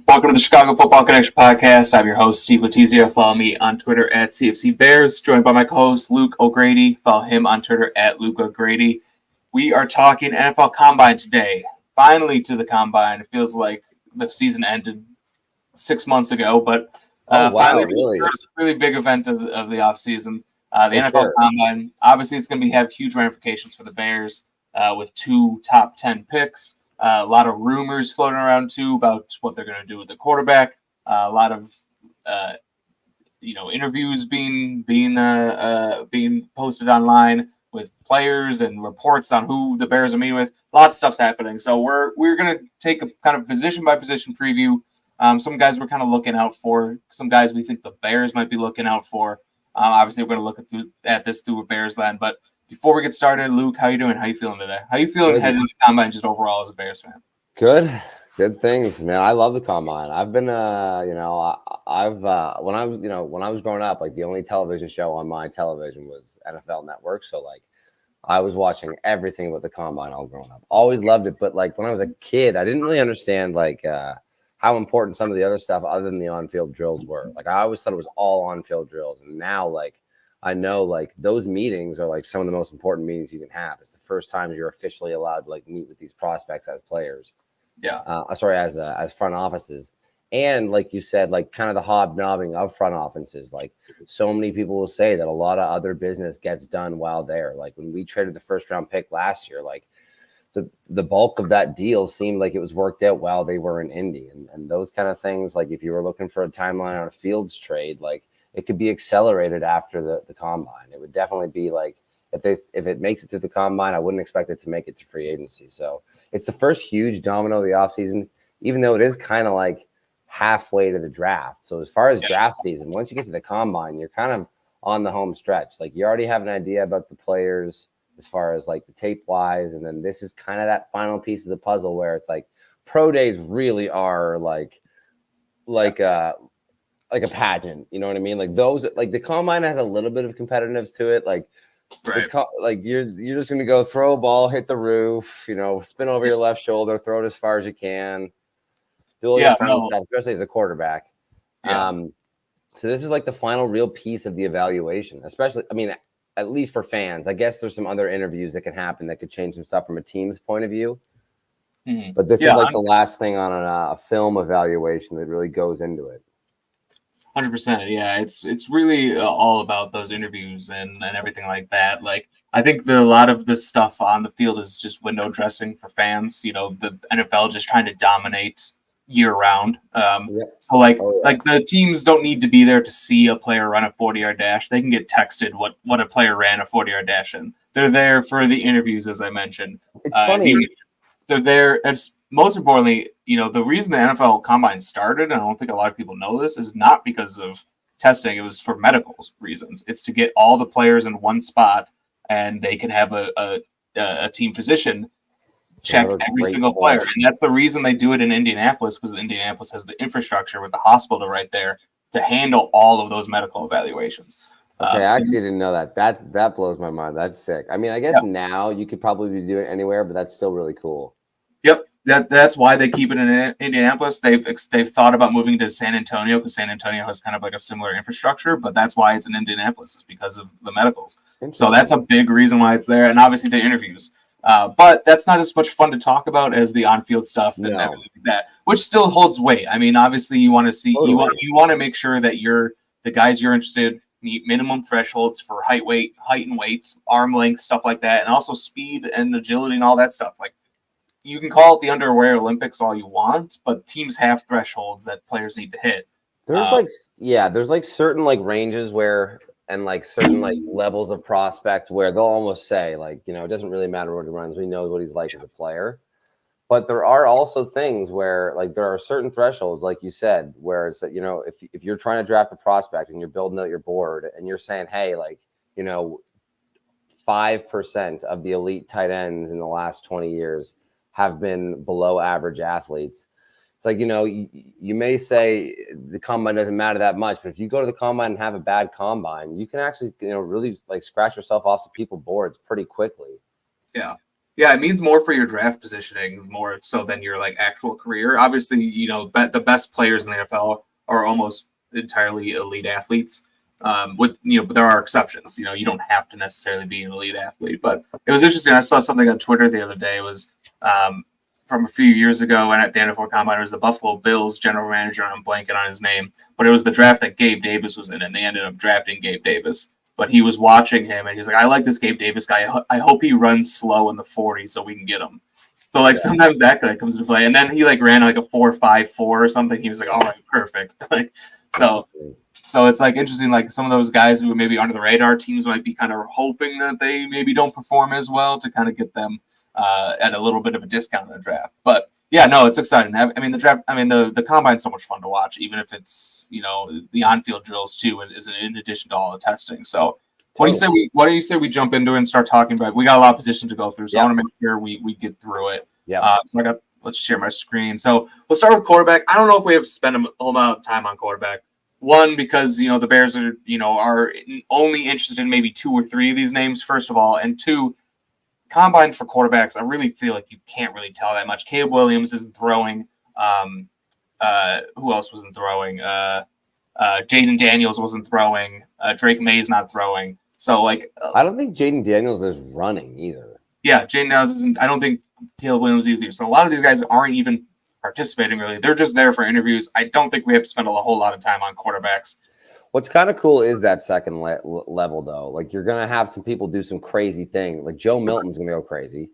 Welcome to the Chicago Football Connection podcast. I'm your host, Steve Letizia. Follow me on Twitter at CFC Bears. Joined by my co-host, Luke O'Grady. Follow him on Twitter at Luke O'Grady. We are talking NFL Combine today. Finally to the Combine. It feels like the season ended 6 months ago, but finally Really? the first really big event of the offseason. The NFL Sure. Combine. Obviously, it's going to have huge ramifications for the Bears with 2 top 10 picks. A lot of rumors floating around too about what they're going to do with the quarterback. A lot of interviews being posted online with players and reports on who the Bears are meeting with. A lot of stuff's happening. So we're going to take a kind of position by position preview. Some guys we're kind of looking out for. Some guys we think the Bears might be looking out for. Obviously, we're going to look at this through a Bears lens, but before we get started, Luke, how you doing? How you feeling today? How you feeling heading into the Combine just overall as a Bears fan? Good things, man. I love the Combine. I've been, when I was growing up, like the only television show on my television was NFL Network. So like, I was watching everything about the Combine all growing up. Always loved it, but like when I was a kid, I didn't really understand like how important some of the other stuff other than the on-field drills were. Like I always thought it was all on-field drills, and now like I know like those meetings are like some of the most important meetings you can have. It's the first time you're officially allowed to like meet with these prospects as players. Yeah. As front offices. And like you said, like kind of the hobnobbing of front offices. Like so many people will say that a lot of other business gets done while there. Like when we traded the first round pick last year, like the bulk of that deal seemed like it was worked out while they were in Indy. And those kind of things, like if you were looking for a timeline on a Fields trade, like it could be accelerated after the Combine. It would definitely be like if it makes it to the Combine, I wouldn't expect it to make it to free agency. So it's the first huge domino of the offseason, even though it is kind of like halfway to the draft. So as far as draft season, once you get to the Combine, you're kind of on the home stretch. Like you already have an idea about the players as far as like the tape wise, and then this is kind of that final piece of the puzzle where it's like pro days really are like a pageant, you know what I mean? Like those, like the Combine has a little bit of competitiveness to it. Like, right. Like you're just gonna go throw a ball, hit the roof, spin over your left shoulder, throw it as far as you can, do all your fun stuff, especially as a quarterback. Yeah. So this is like the final real piece of the evaluation, especially, I mean, at least for fans. I guess there's some other interviews that can happen that could change some stuff from a team's point of view. Mm-hmm. But this is like the last thing on a film evaluation that really goes into it. 100%. Yeah, it's really all about those interviews and everything like that. Like I think a lot of this stuff on the field is just window dressing for fans. The NFL just trying to dominate year round. So like the teams don't need to be there to see a player run a 40-yard dash. They can get texted what a player ran a 40-yard dash in. They're there for the interviews, as I mentioned. It's funny. They're there. It's most importantly, the reason the NFL Combine started, and I don't think a lot of people know this, is not because of testing. It was for medical reasons. It's to get all the players in one spot, and they can have a team physician check every single player. And that's the reason they do it in Indianapolis, because Indianapolis has the infrastructure with the hospital right there to handle all of those medical evaluations. Okay, I actually didn't know that. That blows my mind. That's sick. I mean, I guess now you could probably be doing it anywhere, but that's still really cool. Yep, that's why they keep it in Indianapolis. They've thought about moving to San Antonio because San Antonio has kind of like a similar infrastructure, but that's why it's in Indianapolis. It's because of the medicals. So that's a big reason why it's there, and obviously the interviews. But that's not as much fun to talk about as the on-field stuff and everything like that, which still holds weight. I mean, obviously you want to see you want to make sure that the guys you're interested meet minimum thresholds for height and weight, arm length, stuff like that, and also speed and agility and all that stuff. Like you can call it the underwear Olympics all you want, but teams have thresholds that players need to hit. There's like certain like ranges where and like certain like levels of prospect where they'll almost say like, it doesn't really matter what he runs. We know what he's like as a player. But there are also things where like there are certain thresholds, like you said, where it's that, if you're trying to draft a prospect and you're building out your board and you're saying, hey, like, 5% of the elite tight ends in the last 20 years have been below average athletes. It's like, you may say the Combine doesn't matter that much, but if you go to the Combine and have a bad Combine, you can actually, really like scratch yourself off some people's boards pretty quickly. Yeah. Yeah, it means more for your draft positioning, more so than your like actual career. Obviously, the best players in the NFL are almost entirely elite athletes. But there are exceptions. You don't have to necessarily be an elite athlete. But it was interesting. I saw something on Twitter the other day. It was from a few years ago, and at the NFL Combine, it was the Buffalo Bills general manager. I'm blanking on his name, but it was the draft that Gabe Davis was in, and they ended up drafting Gabe Davis. But he was watching him, and he's like, "I like this Gabe Davis guy. I hope he runs slow in the 40 so we can get him." So sometimes that guy comes into play, and then he ran like a 4.54 or something. He was like, "All right, perfect." So it's interesting. Like some of those guys who are maybe under the radar, teams might be kind of hoping that they maybe don't perform as well to kind of get them at a little bit of a discount in the draft. But yeah, no, it's exciting. I mean, the draft. I mean, the combine's so much fun to watch, even if it's the on-field drills too, is in addition to all the testing. So, what do you say we jump into it and start talking about? We got a lot of positions to go through, so I want to make sure we get through it. Yeah. Let's share my screen. So we'll start with quarterback. I don't know if we have to spend a whole amount of time on quarterback. One, because the Bears are only interested in maybe 2 or 3 of these names, first of all, and two, combine for quarterbacks, I really feel like you can't really tell that much. Caleb Williams isn't throwing. Who else wasn't throwing? Jaden Daniels wasn't throwing. Drake May's not throwing. So I don't think Jaden Daniels is running either. Yeah, Jaden Daniels isn't. I don't think Caleb Williams either. So a lot of these guys aren't even participating really. They're just there for interviews. I don't think we have to spend a whole lot of time on quarterbacks. What's kind of cool is that second level, though. Like, you're going to have some people do some crazy thing. Like, Joe Milton's going to go crazy.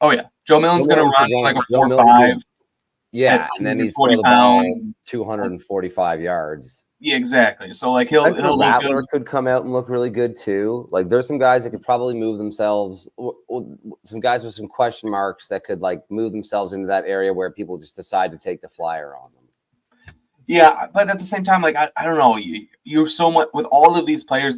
Oh, yeah. Joe Milton's going to run like a 4.5. Yeah, and then he's 40 pounds, 245 yards. Yeah, exactly. So, he'll Rattler could come out and look really good, too. Like, there's some guys that could probably move themselves. Some guys with some question marks that could, move themselves into that area where people just decide to take the flyer on them. Yeah, but at the same time, I don't know. You're so much with all of these players.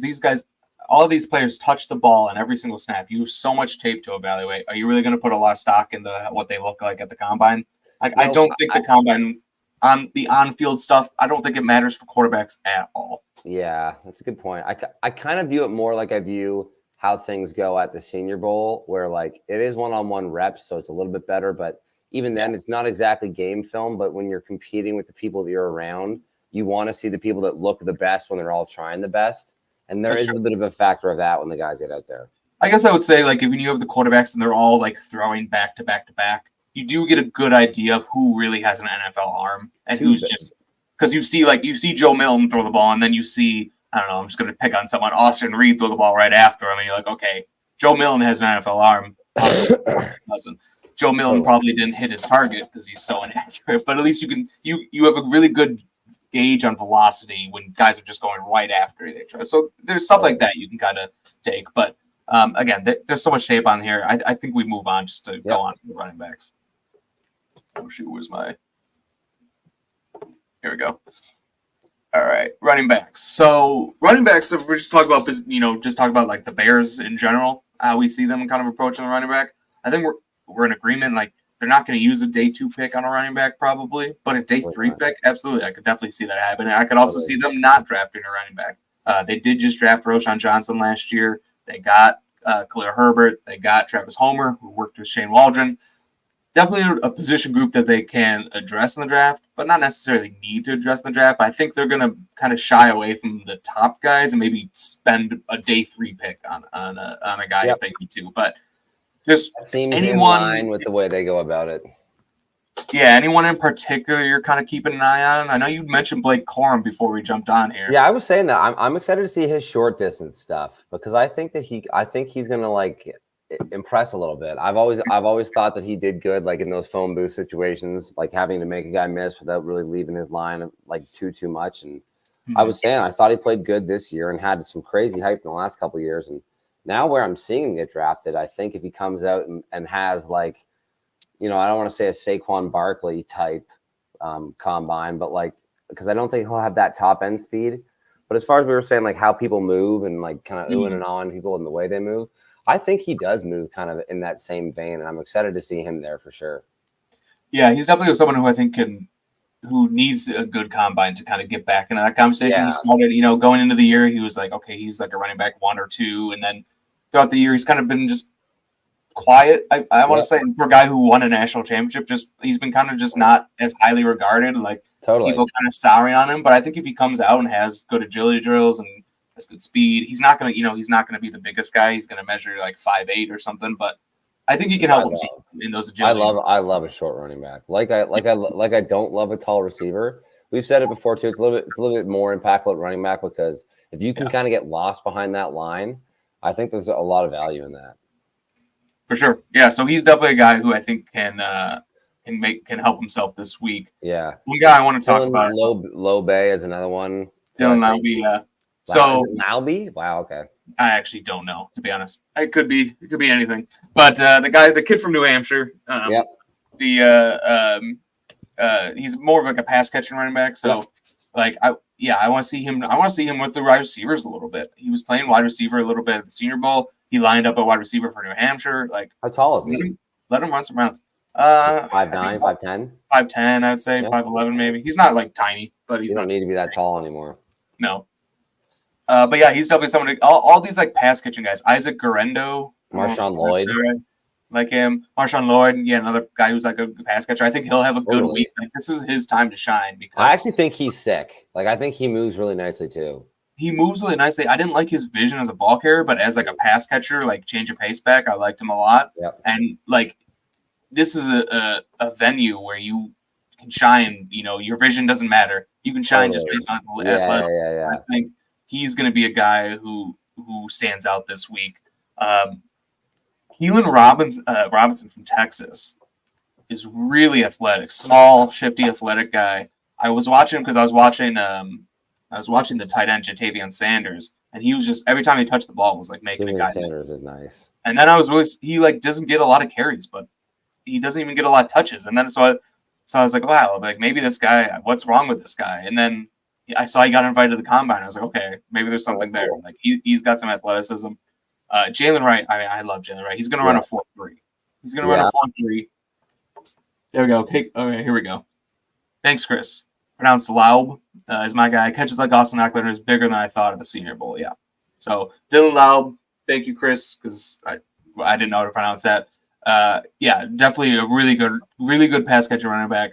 All of these players touch the ball in every single snap. You have so much tape to evaluate. Are you really going to put a lot of stock into what they look like at the combine? I don't think the combine on the on-field stuff. I don't think it matters for quarterbacks at all. Yeah, that's a good point. I kind of view it more like I view how things go at the Senior Bowl, where it is one-on-one reps, so it's a little bit better, but. Even then, it's not exactly game film, but when you're competing with the people that you're around, you want to see the people that look the best when they're all trying the best. And there is a bit of a factor of that when the guys get out there. I guess I would say, if you have the quarterbacks and they're all, throwing back to back to back, you do get a good idea of who really has an NFL arm and who's just – because you see Joe Milton throw the ball, and then you see – I don't know, I'm just going to pick on someone. Austin Reed throw the ball right after him, and you're like, okay, Joe Milton has an NFL arm. Doesn't. Joe Milton probably didn't hit his target because he's so inaccurate, but at least you have a really good gauge on velocity when guys are just going right after they try. So there's stuff like that you can kind of take. But again, there's so much tape on here. I think we move on just to go on to the running backs. Oh shoot, where's my? Here we go. All right, running backs. So running backs, if we're just talking about the Bears in general, how we see them kind of approaching the running back. I think we're in agreement. They're not going to use a day 2 pick on a running back probably, but a day 3 pick, absolutely. I could definitely see that happen. I could also see them not drafting a running back. They did just draft Roschon Johnson last year. They got Khalil Herbert. They got Travis Homer, who worked with Shane Waldron. Definitely a position group that they can address in the draft, but not necessarily need to address in the draft. But I think they're going to kind of shy away from the top guys and maybe spend a day 3 pick on a guy if they need to. But just that seems in line with the way they go about it. Yeah, anyone in particular you're kind of keeping an eye on? I know you mentioned Blake Corum before we jumped on here. Yeah, I was saying that I'm excited to see his short distance stuff because I think he's gonna impress a little bit. I've always thought that he did good in those phone booth situations, having to make a guy miss without really leaving his line too much. And I was saying I thought he played good this year and had some crazy hype in the last couple of years. And now where I'm seeing him get drafted, I think if he comes out and has I don't want to say a Saquon Barkley type combine, but because I don't think he'll have that top end speed. But as far as we were saying, how people move and kind of oohing and on people and the way they move, I think he does move kind of in that same vein, and I'm excited to see him there for sure. Yeah, he's definitely someone who I think who needs a good combine to kind of get back into that conversation. Yeah. He started, going into the year, he was okay, he's a running back 1 or 2, and then throughout the year, he's kind of been just quiet. I want to say for a guy who won a national championship, he's been kind of just not as highly regarded. Like people kind of souring on him. But I think if he comes out and has good agility drills and has good speed, he's not gonna be the biggest guy. He's gonna measure like 5'8" or something. But I think he can help him in those agility. I love a short running back. Like I don't love a tall receiver. We've said it before too. It's a little bit more impactful at running back because if you can kind of get lost behind that line, I think there's a lot of value in that. For sure. Yeah. So he's definitely a guy who I think can help himself this week. Yeah. One guy I want to talk about. Low Bay is another one. Dylan Laube. Yeah. So Laube? Wow. Okay. I actually don't know, to be honest. It could be anything. But the kid from New Hampshire. He's more of like a pass catching running back. So I want to see him. I want to see him with the wide receivers a little bit. He was playing wide receiver a little bit at the Senior Bowl. He lined up a wide receiver for New Hampshire. Like, how tall is he? Let him run some routes. 5'9", 5'10", 5'10", I would say 5'11", maybe. He's not like tiny, but he's don't need to be that tall anymore. No. But yeah, he's definitely someone. All these like pass catching guys. Isaac Garendo, Marshawn Lloyd, like him. Marshawn Lloyd, another guy who's like a pass catcher. I think he'll have a good week. Like this is his time to shine. Because I actually think he's sick. Like I think he moves really nicely too. He moves really nicely. I didn't like his vision as a ball carrier, but as like a pass catcher, like change of pace back, I liked him a lot. Yep. And like this is a venue where you can shine. Your vision doesn't matter. You can shine just based on athletics. Yeah. I think he's going to be a guy who stands out this week. Keelan Robinson from Texas is really athletic, small, shifty, athletic guy. I was watching him because I was watching the tight end Jatavion Sanders, and he was just every time he touched the ball was like making a guy. Sanders is nice. And then he like doesn't get a lot of carries, but he doesn't even get a lot of touches. And then so I was like, wow, like maybe this guy, what's wrong with this guy? And then I saw he got invited to the combine. I was like, okay, maybe there's something there. Like he's got some athleticism. Jalen Wright, I love Jalen Wright. He's going to run a 4.3. He's going to run a 4.3. There we go. Okay, here we go. Thanks, Chris. Pronounced Laub is my guy. Catches like Austin Eckler and is bigger than I thought at the Senior Bowl. Yeah. So Dylan Laub, thank you, Chris, because I didn't know how to pronounce that. Definitely a really good pass catcher running back.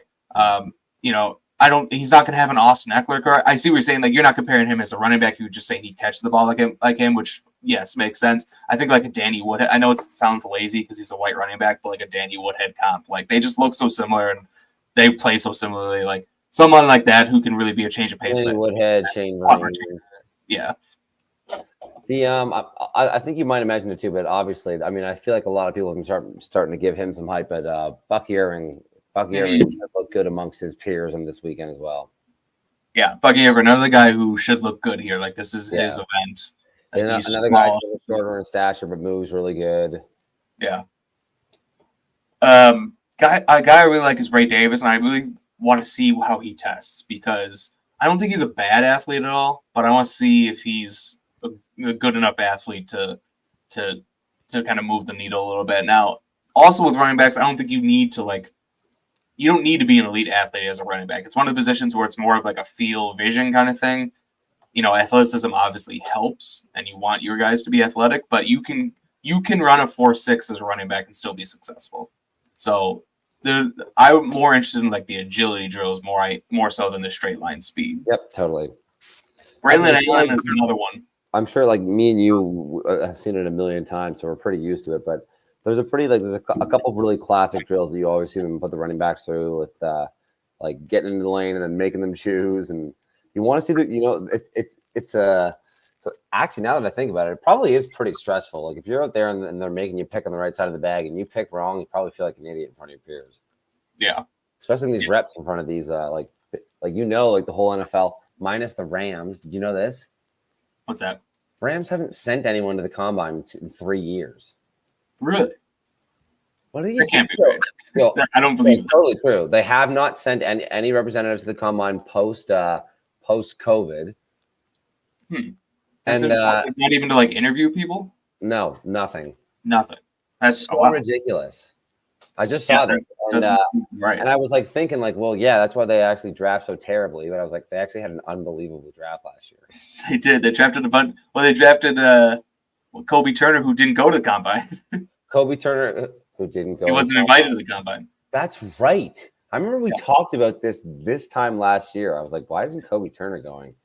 He's not going to have an Austin Eckler. I see what you're saying. Like, you're not comparing him as a running back. You're just saying he catches the ball like him, which, yes, makes sense. I think like a Danny Woodhead. I know it sounds lazy because he's a white running back, but like a Danny Woodhead comp. Like, they just look so similar and they play so similarly. Like, someone like that who can really be a change of pace. Danny Woodhead, Shane Vereen. Yeah. I think you might imagine it too, but obviously, I mean, I feel like a lot of people have been starting to give him some hype, but Buck Earing looked good amongst his peers on this weekend as well. Yeah, Bucky Earing, another guy who should look good here. Like this is his event. And another guy shorter in stature but moves really good. Yeah. A guy I really like is Ray Davis, and I really want to see how he tests because I don't think he's a bad athlete at all, but I want to see if he's a good enough athlete to kind of move the needle a little bit. Now, also with running backs, I don't think you don't need to be an elite athlete as a running back. It's one of the positions where it's more of like a feel vision kind of thing. Athleticism obviously helps, and you want your guys to be athletic, but you can run a 4.6 as a running back and still be successful. So I'm more interested in like the agility drills more so than the straight line speed. Yep, totally. Braylon Allen is another one. I'm sure like me and you have seen it a million times, so we're pretty used to it, but there's a couple of really classic drills that you always see them put the running backs through with like getting into the lane and then making them choose. And you want to see that, so actually now that I think about it, it probably is pretty stressful. Like if you're out there and they're making you pick on the right side of the bag and you pick wrong, you probably feel like an idiot in front of your peers. Yeah. Especially in these reps in front of these, like the whole NFL minus the Rams. Did you know this? What's that? Rams haven't sent anyone to the combine in 3 years. Really? What are you? That can't be right. I don't believe it. Totally true. They have not sent any representatives to the combine post COVID. And not even to like interview people. No, nothing. That's so ridiculous. I just saw that, and I was like thinking, like, well, yeah, that's why they actually draft so terribly. But I was like, they actually had an unbelievable draft last year. They did. They drafted a bunch. Well, they drafted Kobe Turner, who didn't go to the combine. Kobe Turner, who didn't go. He wasn't invited to the combine. That's right. I remember we Yeah. talked about this time last year. I was like, why isn't Kobe Turner going?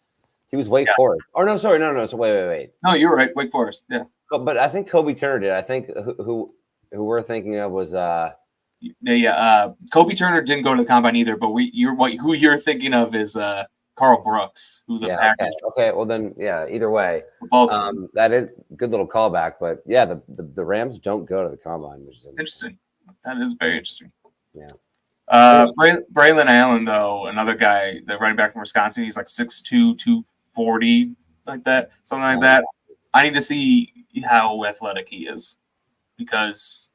He was Wake Yeah. Forest. Oh no, sorry, no. So wait. No, you're right. Wake Forest. Yeah. But I think Kobe Turner did. I think who we're thinking of was Kobe Turner didn't go to the combine either, but who you're thinking of is Carl Brooks, who the Packers. Okay. Well then, yeah. Either way, Both of them. that is a good little callback. But yeah, the Rams don't go to the combine, which is Interesting. That is very interesting. Yeah. Braylon Allen, though, another guy, the running back from Wisconsin, he's like 6'2", 240, like that, something like that. I need to see how athletic he is because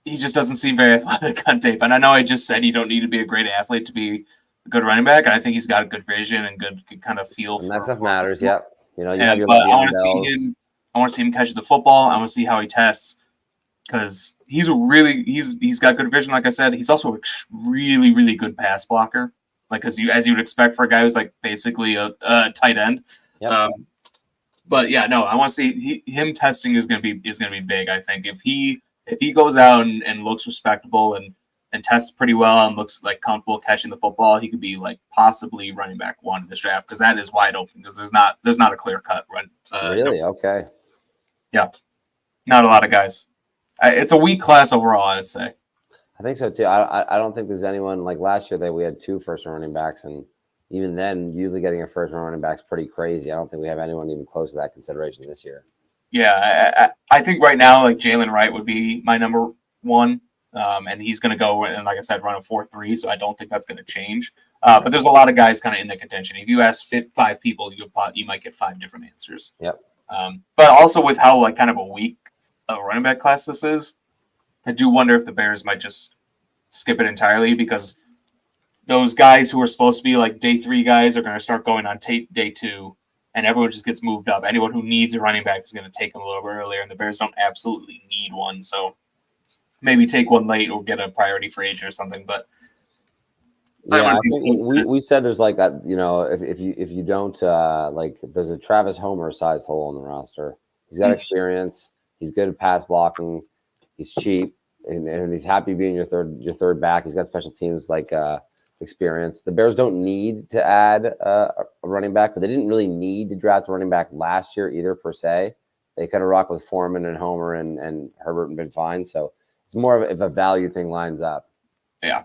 he just doesn't seem very athletic on tape. And I know I just said you don't need to be a great athlete to be a good running back, and I think he's got a good vision and good kind of feel. And that stuff matters. Yeah. You know, I want to see him. I want to see him catch the football. I want to see how he tests because he's got good vision. Like I said, he's also a really, really good pass blocker. Like as you would expect for a guy who's like basically a tight end. Yep. But yeah, no, I want to see him testing is gonna be big. I think if he goes out and looks respectable and tests pretty well and looks like comfortable catching the football, he could be like possibly running back one in this draft because that is wide open because there's not a clear cut run. Really? No. Okay. Yeah, not a lot of guys. It's a weak class overall, I'd say. I think so too. I don't think there's anyone like last year that we had 2 first-round running backs, and even then, usually getting a first-round running back is pretty crazy. I don't think we have anyone even close to that consideration this year. Yeah, I think right now like Jalen Wright would be my number one, and he's going to go and like I said, run a 4.3. So I don't think that's going to change. But there's a lot of guys kind of in the contention. If you ask 5 people, you might get 5 different answers. Yep. But also with how like kind of a weak running back class this is, I do wonder if the Bears might just skip it entirely because those guys who are supposed to be like day 3 guys are going to start going on day 2, and everyone just gets moved up. Anyone who needs a running back is going to take them a little bit earlier, and the Bears don't absolutely need one. So maybe take one late or get a priority free agent or something. But yeah, I think we said there's like that. You know, if you don't like, there's a Travis Homer sized hole in the roster. He's got experience. He's good at pass blocking. He's cheap, and he's happy being your third back. He's got special teams like experience. The Bears don't need to add a running back, but they didn't really need to draft a running back last year either per se. They could have rocked with Foreman and Homer and Herbert and been fine. So it's more of a value thing lines up. Yeah.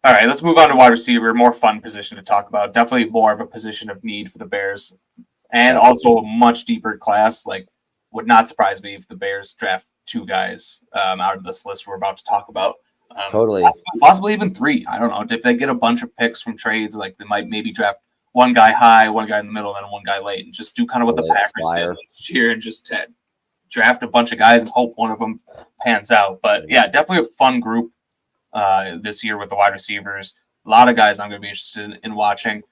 All right, let's move on to wide receiver. More fun position to talk about. Definitely more of a position of need for the Bears, and also a much deeper class. Like, would not surprise me if the Bears draft 2 guys out of this list we're about to talk about. Totally. Possibly even 3. I don't know. If they get a bunch of picks from trades, like they might maybe draft one guy high, one guy in the middle, and then one guy late, and just do kind of what the Packers did last year and just draft a bunch of guys and hope one of them pans out. But yeah, definitely a fun group this year with the wide receivers. A lot of guys I'm going to be interested in watching.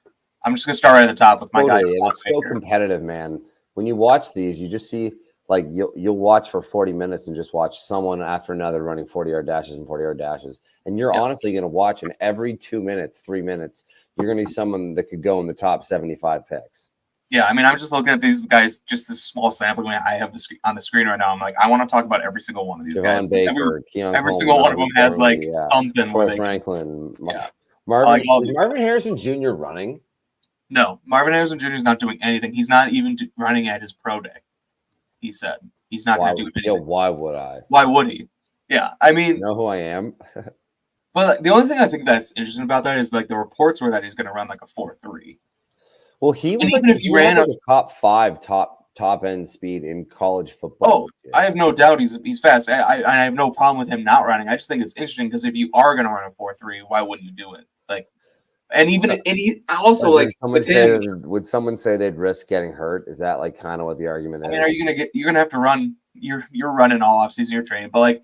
I'm just going to start right at the top with my guy. And it's so competitive, man. When you watch these, you just see like you'll watch for 40 minutes and just watch someone after another running 40-yard dashes and 40-yard dashes. And you're honestly going to watch in every 2 minutes, 3 minutes, you're going to be someone that could go in the top 75 picks. Yeah, I mean, I'm just looking at these guys, just this small sampling I have on the screen right now. I'm like, I want to talk about every single one of these guys. Baker, every single one of them has like something. Troy Franklin. Marvin Harrison Jr. running? No, Marvin Harrison Jr. is not doing anything. He's not even running at his pro day. He said he's not going to do anything. Why would I? Why would he? Yeah, I mean, you know who I am. But the only thing I think that's interesting about that is like the reports were that he's going to run like a 4.3. Well, he was even if you ran like a top 5 top end speed in college football. Oh, I have no doubt he's fast. I have no problem with him not running. I just think it's interesting because if you are going to run a 4.3, why wouldn't you do it? Like, and even and he also like would someone say they'd risk getting hurt? Is that like kind of what the argument is? I mean, you're gonna have to run. You're running all offseason. You're training, but like.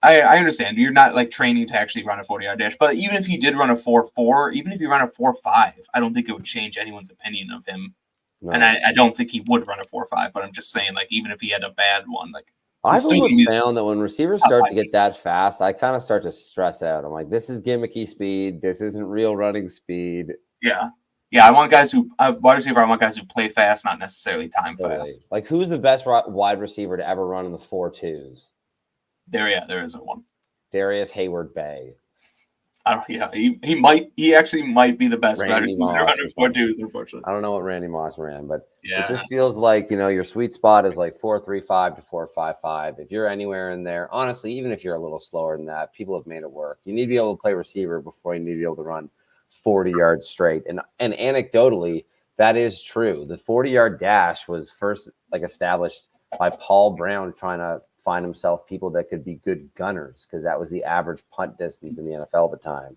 I understand you're not like training to actually run a 40-yard dash, but even if you did run a 4.4, even if you run a 4.5, I don't think it would change anyone's opinion of him. No. And I don't think he would run a 4.5, but I'm just saying, like, even if he had a bad one, like I've always found that when receivers start to get that fast, I kind of start to stress out. I'm like, this is gimmicky speed. This isn't real running speed. Yeah. Yeah, I want guys who wide receiver. I want guys who play fast, not necessarily time fast. Like, who's the best wide receiver to ever run in the 4.2s? There isn't one. Darius Hayward Bay. Yeah, he actually might be the best wide receiver running 4.2s, unfortunately. I don't know what Randy Moss ran, but yeah, it just feels like, your sweet spot is like 4.35 to 4.55. If you're anywhere in there, honestly, even if you're a little slower than that, people have made it work. You need to be able to play receiver before you need to be able to run 40 yards straight. And anecdotally, that is true. The 40-yard dash was first established by Paul Brown trying to find himself people that could be good gunners, because that was the average punt distance in the NFL at the time.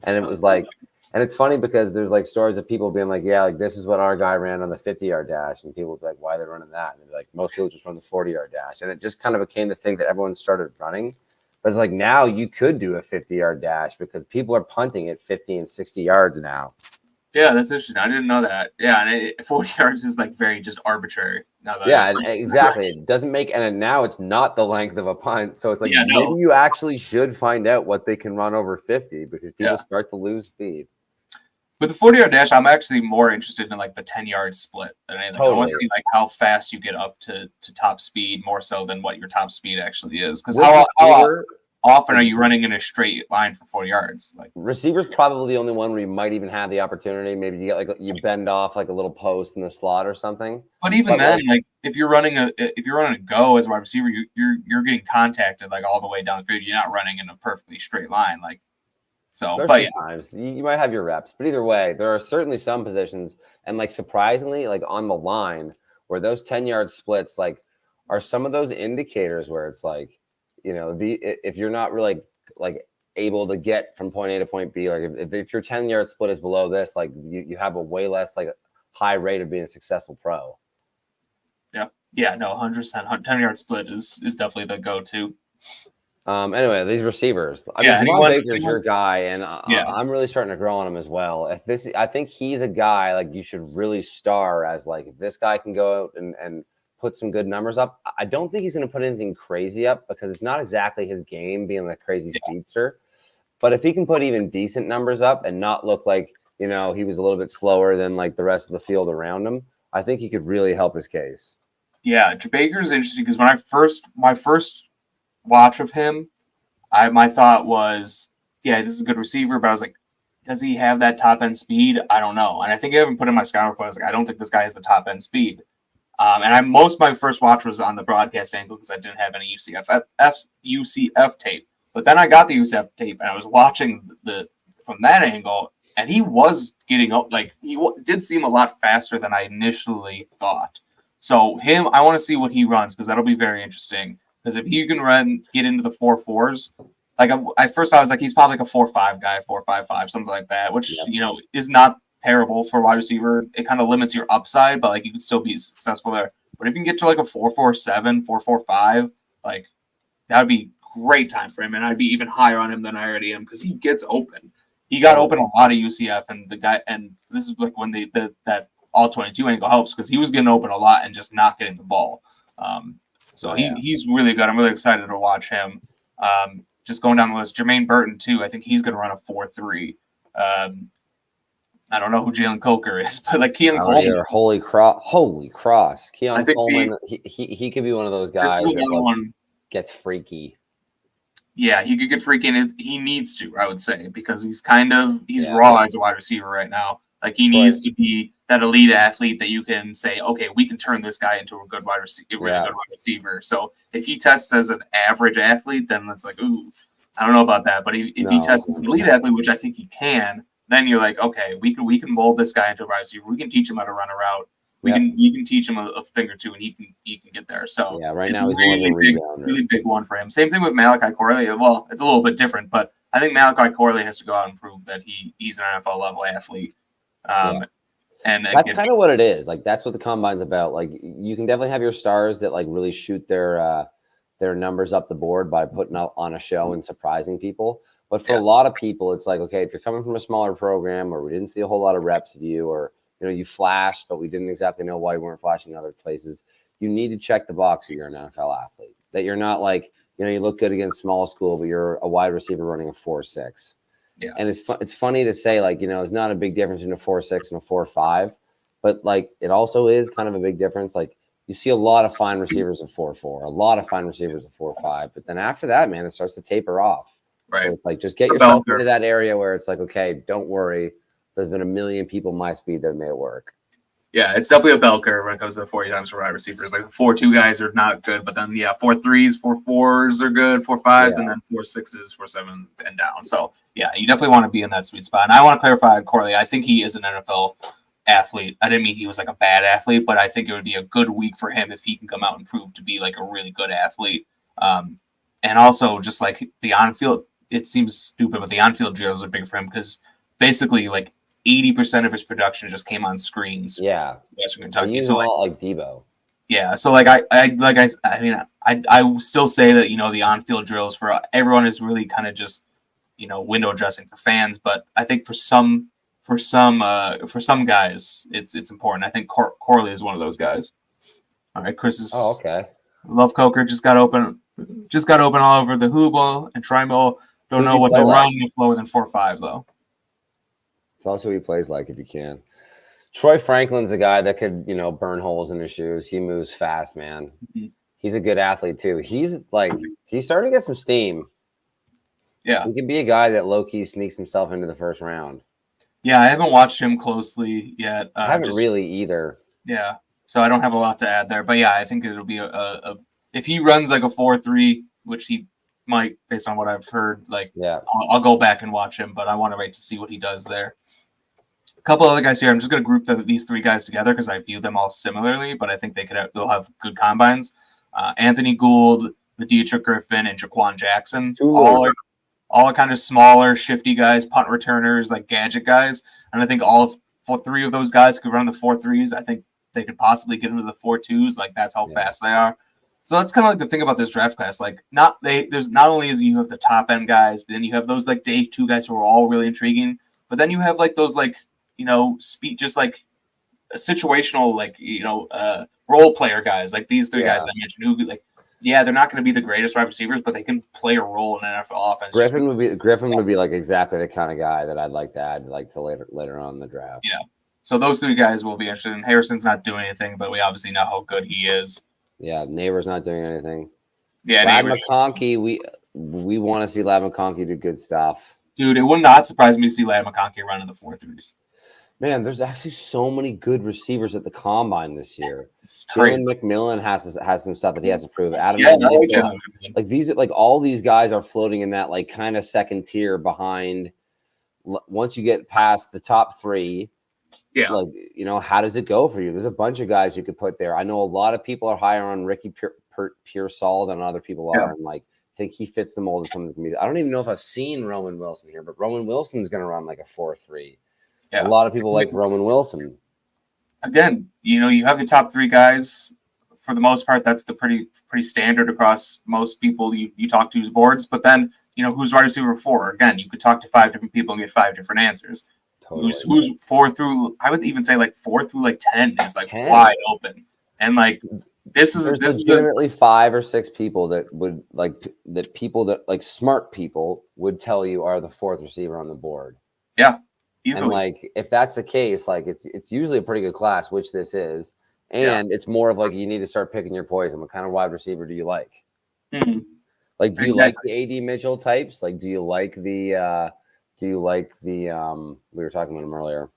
And it was like, and it's funny because there's stories of people being like, yeah, this is what our guy ran on the 50-yard dash. And people would be like, why are they running that? And they're like, most people just run the 40-yard dash. And it just kind of became the thing that everyone started running. But it's like, now you could do a 50-yard dash because people are punting at 50 and 60 yards now. Yeah, that's interesting. I didn't know that. Yeah, and 40 yards is very just arbitrary. Exactly. It doesn't make, and now it's not the length of a punt. So it's maybe you actually should find out what they can run over 50, because people start to lose speed. With the 40-yard dash, I'm actually more interested in the 10-yard split than anything. Totally. I want to see how fast you get up to top speed, more so than what your top speed actually is. Because how often are you running in a straight line for 40 yards? Receiver's probably the only one where you might even have the opportunity. Maybe you get you bend off a little post in the slot or something. But even then, if you're running a go as a wide receiver, you're getting contacted all the way down the field. You're not running in a perfectly straight line. Sometimes you might have your reps, but either way, there are certainly some positions, and surprisingly, on the line where those 10-yard splits are some of those indicators where it's if you're not really able to get from point A to point B, if your 10-yard split is below this, you have a way less high rate of being a successful pro. Yeah, no, 100%. 10-yard split is definitely the go-to. Anyway, these receivers. Javon Baker's your guy, and I'm really starting to grow on him as well. I think he's a guy you should really star as if this guy can go out and put some good numbers up. I don't think he's going to put anything crazy up because it's not exactly his game being a crazy speedster. But if he can put even decent numbers up and not look he was a little bit slower than the rest of the field around him, I think he could really help his case. Yeah, Baker's interesting because when my first watch of him, my thought was, yeah, this is a good receiver, but I was like, does he have that top end speed? I don't know. And I think I even put in my scouting report, I was like, I don't think this guy has the top end speed. And most of my first watch was on the broadcast angle because I didn't have any UCF tape. But then I got the UCF tape and I was watching from that angle, and he was getting up. He did seem a lot faster than I initially thought. So I want to see what he runs because that'll be very interesting. Because if he can get into the 4.4s, at first I was he's probably a 4.5 guy, 4.55, something like that, which is not terrible for a wide receiver. It kind of limits your upside, but you can still be successful there. But if you can get to a 4.47, 4.45, that would be great time for him, and I'd be even higher on him than I already am because he gets open. He got open a lot of UCF, and this is when that all 22 angle helps because he was getting open a lot and just not getting the ball. He's really good. I'm really excited to watch him. Just going down the list, Jermaine Burton too. I think he's going to run a 4.3. I don't know who Jalen Coker is, but Keon Coleman. Holy cross. Keon Coleman, he could be one of those guys that gets freaky. Yeah, he could get freaky, and he needs to, I would say, because he's raw as a wide receiver right now. He needs to be that elite athlete that you can say, okay, we can turn this guy into a good wide receiver. So if he tests as an average athlete, then it's ooh, I don't know about that. But if he tests as an elite athlete, which I think he can, then you're okay, we can mold this guy into a wide receiver. We can teach him how to run a route. You can teach him a thing or two, and he can get there. So right now he's really big one for him. Same thing with Malachi Corley. Well, it's a little bit different, but I think Malachi Corley has to go out and prove that he's an NFL level athlete. And that's kind of what it is. That's what the combine's about. You can definitely have your stars that really shoot their numbers up the board by putting out on a show and surprising people. But for a lot of people, it's okay, if you're coming from a smaller program, or we didn't see a whole lot of reps of you, or you flashed, but we didn't exactly know why you weren't flashing in other places, you need to check the box that you're an NFL athlete. That you're not you look good against small school, but you're a wide receiver running a 4.6. Yeah. And it's funny to say, like, it's not a big difference between a 4.6 and a 4.5, but like it also is kind of a big difference. Like you see a lot of fine receivers of 4.4, a lot of fine receivers of 4.5, but then after that, man, it starts to taper off. Right. So it's like just get yourself into that area where it's like, okay, don't worry. There's been a million people my speed that have made it work. Yeah, it's definitely a bell curve when it comes to the 40 times for wide receivers. Like the 4.2 guys are not good, but then 4.3s, 4.4s are good, 4.5s, and then 4.6s, 4.7 and down. So yeah, you definitely want to be in that sweet spot. And I want to clarify on Corley. I think he is an NFL athlete. I didn't mean he was like a bad athlete, but I think it would be a good week for him if he can come out and prove to be like a really good athlete. And also just like the on-field, it seems stupid, but the on-field drills are big for him because basically like 80% of his production just came on screens. Yeah, Western Kentucky. So like Debo. Yeah, so like I still say that the on-field drills for everyone is really kind of just window dressing for fans, but I think for some guys it's important. I think Corley is one of those guys. All right, Chris is. Oh, okay. Love Coker just got open all over the Hooble and Trimble. Don't know what the run will flow within 4.5 though. It's also who he plays like if you can. Troy Franklin's a guy that could, burn holes in his shoes. He moves fast, man. Mm-hmm. He's a good athlete too. He's starting to get some steam. Yeah. He could be a guy that low-key sneaks himself into the first round. Yeah, I haven't watched him closely yet. I haven't really either. Yeah. So I don't have a lot to add there. But yeah, I think it'll be a if he runs like a 4.3, which he might based on what I've heard, I'll go back and watch him, but I want to wait to see what he does there. A couple other guys here. I'm just going to group these three guys together because I view them all similarly, but I think they'll have good combines. Anthony Gould, Dietrich Griffin, and Jaquan Jackson. All are kind of smaller, shifty guys, punt returners, like gadget guys. And I think three of those guys could run the 4.3s. I think they could possibly get into the 4.2s. Like that's how fast they are. So that's kind of like the thing about this draft class. Like there's not only you have the top end guys, then you have those like day 2 guys who are all really intriguing, but then you have like those like speed, just like situational, like role player guys, like these three guys that I mentioned, who they're not going to be the greatest wide receivers, but they can play a role in an NFL offense. Griffin would be like exactly the kind of guy that I'd like to add to later on in the draft. Yeah. So those three guys will be interested. And Harrison's not doing anything, but we obviously know how good he is. Yeah, Neighbor's not doing anything. Yeah, Ladd McConkey, we want to see Ladd McConkey do good stuff. Dude, it would not surprise me to see Ladd McConkey running the 4.3s. Man, there's actually so many good receivers at the combine this year. Jalen McMillan has some stuff that he has to prove. Adam, these all these guys are floating in that like kind of second tier behind. Once you get past the top 3, how does it go for you? There's a bunch of guys you could put there. I know a lot of people are higher on Ricky Pearsall than other people are, and like think he fits the mold of some of the music. I don't even know if I've seen Roman Wilson here, but Roman Wilson's going to run like a 4.3. Yeah. A lot of people like Roman Wilson. Again, you have the top 3 guys for the most part. That's the pretty standard across most people you talk to's boards. But then, who's wide receiver 4? Again, you could talk to 5 different people and get 5 different answers. Totally. Who's 4 through? I would even say like 4 through like 10 is like 10. Wide open. And like this is legitimately 5 or 6 people that would people that like smart people would tell you are the 4th receiver on the board. Yeah. Easily. And like if that's the case, like it's usually a pretty good class, which this is, and it's more of like you need to start picking your poison. What kind of wide receiver do you like? Mm-hmm. Like, do you like the AD Mitchell types? Like, do you like the we were talking about him earlier,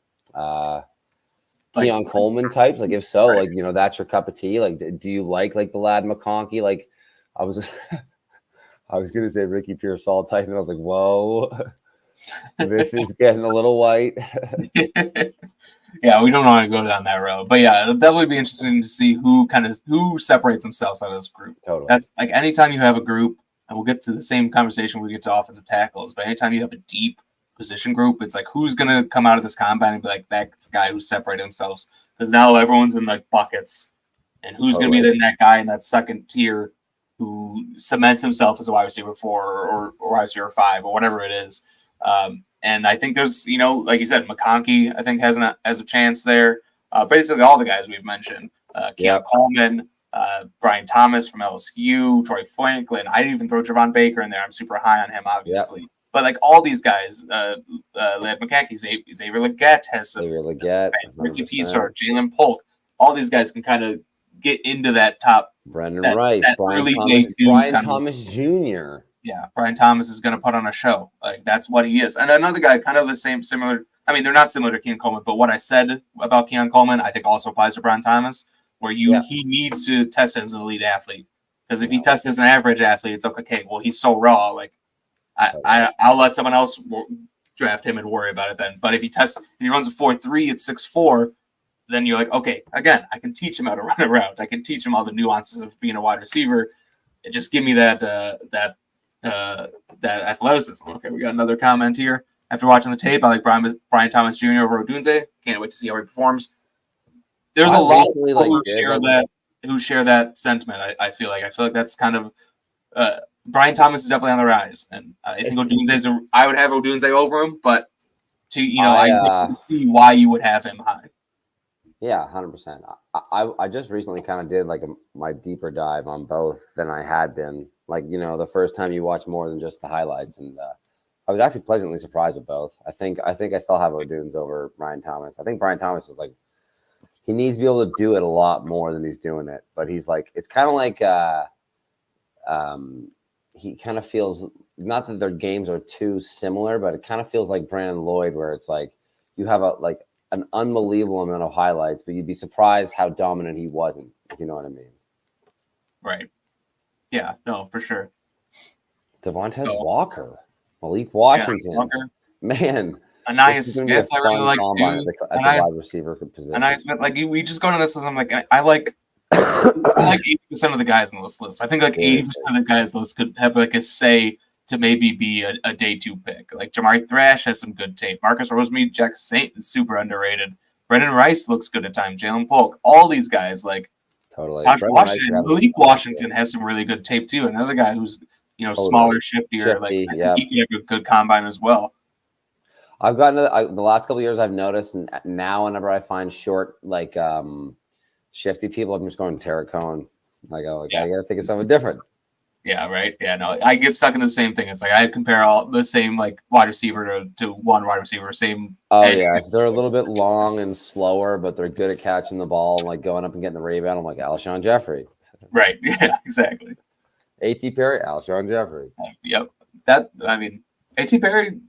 Keon Coleman types? Like, if so, like that's your cup of tea. Like, do you like the Ladd McConkey? Like, I was gonna say Ricky Pearsall type, and I was like, whoa. This is getting a little white. Yeah, we don't want to go down that road, but yeah, it'll definitely be interesting to see who separates themselves out of this group. Totally. That's like anytime you have a group, and we'll get to the same conversation when we get to offensive tackles, but anytime you have a deep position group, it's like who's going to come out of this combine and be like, that's the guy who separated themselves, because now everyone's in like buckets, and who's going to be that guy in that second tier who cements himself as a wide receiver 4 or wide receiver 5 or whatever it is. And I think there's, like you said, McConkey, I think has a chance there. Basically all the guys we've mentioned, Keon Coleman, Brian Thomas from LSU, Troy Franklin. I'd even throw Javon Baker in there. I'm super high on him, obviously. Yep. But like all these guys, Ladd McCankey, Xavier Legette has some, Xavier Legette, Ricky 100%. Pisar, Jalen Polk. All these guys can kind of get into that top. Brendan that, Rice, that Brian early Thomas, day two Brian kind Thomas Jr. Yeah, Brian Thomas is going to put on a show. Like that's what he is. And another guy, kind of the same, similar. I mean, they're not similar to Keon Coleman, but what I said about Keon Coleman, I think also applies to Brian Thomas, where he needs to test as an elite athlete. Because if he tests as an average athlete, it's like, okay, well, he's so raw. Like I'll let someone else draft him and worry about it then. But if he runs a 4.3 at 6'4", then you're like, okay, again, I can teach him how to run a route. I can teach him all the nuances of being a wide receiver. Just give me that athleticism. Okay, we got another comment here. After watching the tape, I like Brian Thomas Jr. over Odunze. Can't wait to see how he performs. There's a lot of people who share that sentiment. I feel like that's kind of Brian Thomas is definitely on the rise, and I think I would have Odunze over him, but I can see why you would have him high. Yeah, 100%. I just recently kind of did like my deeper dive on both than I had been. Like, the first time you watch more than just the highlights, and I was actually pleasantly surprised with both. I think I still have Odunze over Brian Thomas. I think Brian Thomas is like, he needs to be able to do it a lot more than he's doing it. But he's like, it's kind of like he kind of feels, not that their games are too similar, but it kind of feels like Brandon Lloyd, where it's like you have an unbelievable amount of highlights, but you'd be surprised how dominant he wasn't, if you know what I mean. Right. Yeah, no, for sure. Devontae Walker, Malik Washington, man. Anais Smith, I really like too. At the wide receiver position. Anais Smith, like we just go to this list. I'm like, I like 80% of the guys on this list. I think like 80% of the guys on this list could have like a say to maybe be a day two pick. Like Jamari Thrash has some good tape. Marcus Rosemead, Jack Saint is super underrated. Brendan Rice looks good at times. Jalen Polk, all these guys like totally. Malik Washington has some really good tape too. Another guy who's smaller, shiftier. Like he can have a good combine as well. I've gotten the last couple of years. I've noticed now whenever I find short shifty people, I'm just going Tarek Cohen. I gotta think of something different. Yeah, right. Yeah, no, I get stuck in the same thing. It's like I compare all the same like wide receiver to one wide receiver, same. Oh yeah, if they're a little bit long and slower, but they're good at catching the ball and like going up and getting the rebound. I'm like Alshon Jeffrey. Right. Yeah. Exactly. A.T. Perry, Alshon Jeffrey. Yep. A.T. Perry.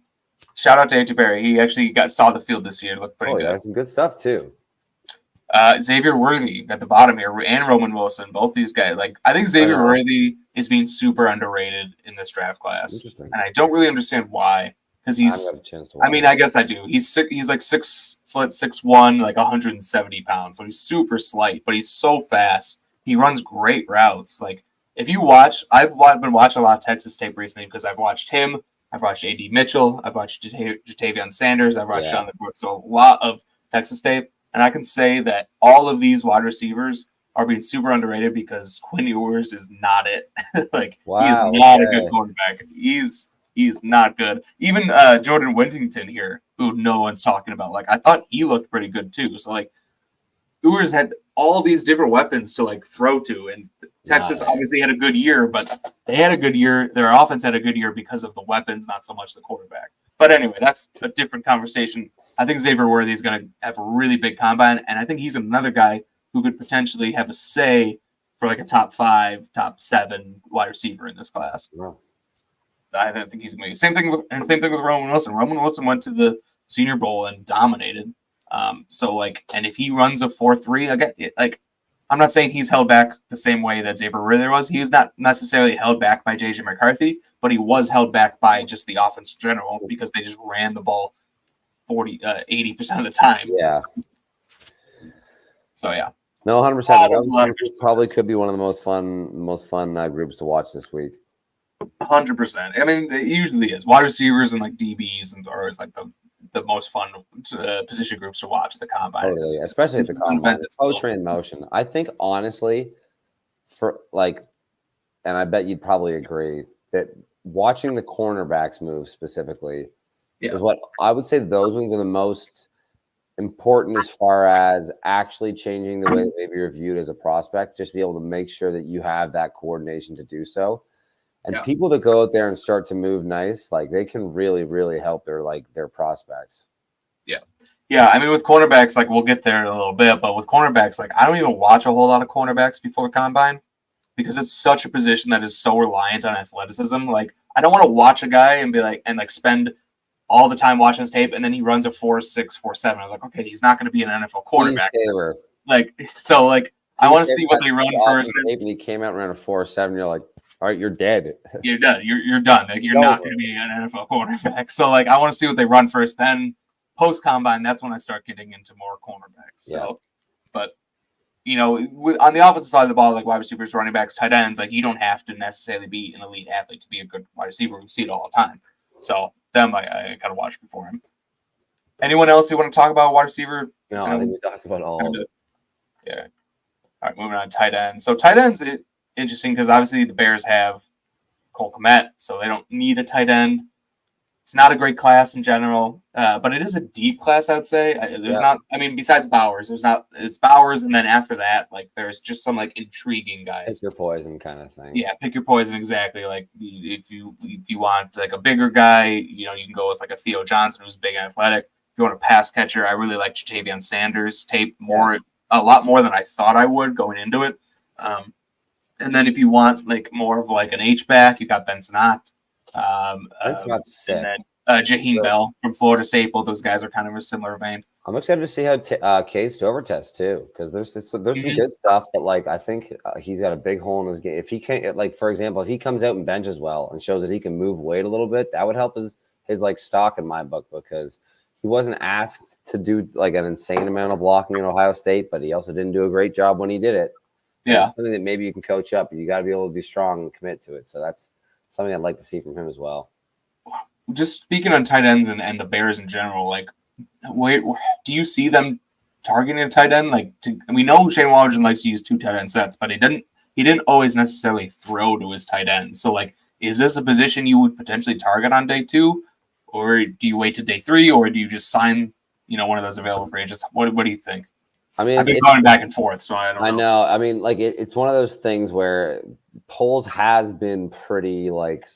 Shout out to A.T. Perry. He actually saw the field this year. It looked pretty good. Yeah, some good stuff too. Xavier Worthy at the bottom here, and Roman Wilson, both these guys. Like, I think Xavier Worthy is being super underrated in this draft class, Interesting. and I don't really understand why. Because I guess I do. He's like 6 foot 6'1", like 170 pounds, so he's super slight, but he's so fast. He runs great routes. Like, if you watch, I've been watching a lot of Texas tape recently because I've watched him. I've watched A.D. Mitchell. I've watched Jatavion Sanders. I've watched Jonathan Brooks. So a lot of Texas tape. And I can say that all of these wide receivers are being super underrated because Quinn Ewers is not it. Like, he is not a good quarterback. He is not good. Even Jordan Whittington here, who no one's talking about. Like, I thought he looked pretty good too. So, like, Ewers had all these different weapons to, like, throw to. And Texas obviously had a good year, but they had a good year. Their offense had a good year because of the weapons, not so much the quarterback. But anyway, that's a different conversation. I think Xavier Worthy is going to have a really big combine, and I think he's another guy who could potentially have a say for like a top 5, top 7 wide receiver in this class. Wow. I think he's going to be same thing with Roman Wilson. Roman Wilson went to the Senior Bowl and dominated. So like, and if he runs a 4.3, again, like, I'm not saying he's held back the same way that Xavier Worthy was. He was not necessarily held back by J.J. McCarthy, but he was held back by just the offense in general because they just ran the ball 80% of the time. Yeah. So yeah. No, 100%. Probably could be one of the most fun groups to watch this week. 100%. I mean, it usually is. Wide receivers and like DBs are always like the most fun position groups to watch at the combine. Totally, especially at the combine. It's poetry in motion. I think honestly, for like, and I bet you'd probably agree that watching the cornerbacks move specifically is what I would say. Those ones are the most important as far as actually changing the way that maybe you're viewed as a prospect. Just be able to make sure that you have that coordination to do so. And Yeah. people that go out there and start to move nice, like they can really, really help their prospects. Yeah. Yeah. I mean, with cornerbacks, like we'll get there in a little bit, but with cornerbacks, like I don't even watch a whole lot of cornerbacks before combine because it's such a position that is so reliant on athleticism. Like I don't want to watch a guy and be like, and like spend all the time watching his tape and then he runs a 4.6, 4.7. I'm like, okay, he's not going to be an NFL quarterback. Like, so like, I want to see what they run first. And he came out and ran a 4.7. You're like, all right, you're dead. You're done. You're done. Like, you're not going to be an NFL quarterback. So like, I want to see what they run first. Then post combine, that's when I start getting into more cornerbacks. So, but you know, on the offensive side of the ball, like wide receivers, running backs, tight ends, like you don't have to necessarily be an elite athlete to be a good wide receiver. We see it all the time. So them, I kind of watch before him. Anyone else you want to talk about wide receiver? No, I think we talked about all of it. Yeah. All right, moving on to tight ends. So tight ends is interesting because obviously the Bears have Cole Kmet, so they don't need a tight end. It's not a great class in general, but it is a deep class, I'd say. There's not, I mean, besides Bowers, it's Bowers, and then after that, like, there's just some, like, intriguing guys. Pick your poison kind of thing. Yeah, pick your poison, exactly. Like, if you want, like, a bigger guy, you know, you can go with, like, a Theo Johnson who's big and athletic. If you want a pass catcher, I really like Jatavion Sanders' tape a lot more than I thought I would going into it. And then if you want, like, more of, like, an H-back, you got Ben Sinnott. That's not sick. And then Jaheim Bell from Florida State. Both those guys are kind of a similar vein. I'm excited to see how Cade Stover tests too, because there's some good stuff, but like I think he's got a big hole in his game. If he can't, like for example, if he comes out and benches well and shows that he can move weight a little bit, that would help his like stock in my book, because he wasn't asked to do like an insane amount of blocking in Ohio State, but he also didn't do a great job when he did it. Yeah, it's something that maybe you can coach up, but you got to be able to be strong and commit to it. So that's something I'd like to see from him as well. Just speaking on tight ends and the Bears in general, like, wait, do you see them targeting a tight end? Like, we know Shane Waldron likes to use 2 tight end sets, but he didn't always necessarily throw to his tight end. So, like, is this a position you would potentially target on day 2, or do you wait to day 3, or do you just sign, you know, one of those available free agents? What do you think? I mean, I've been going back and forth, so I don't know. I know. I mean, like, it's one of those things where Poles has been pretty, like,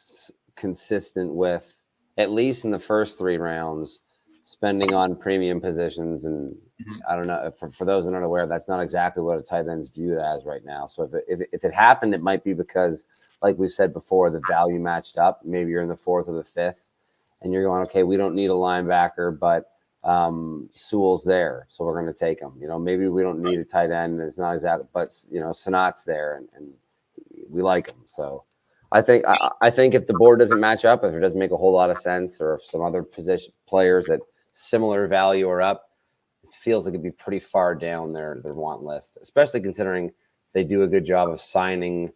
consistent with, at least in the first 3 rounds, spending on premium positions. And I don't know, for those that aren't aware, that's not exactly what a tight end's viewed as right now. So if it happened, it might be because, like we said before, the value matched up. Maybe you're in the 4th or the 5th, and you're going, okay, we don't need a linebacker, but Sewell's there, so we're going to take him. You know, maybe we don't need a tight end. It's not exactly, but you know, Sanat's there, and we like him. So I think if the board doesn't match up, if it doesn't make a whole lot of sense, or if some other position players at similar value are up, it feels like it'd be pretty far down their want list, especially considering they do a good job of signing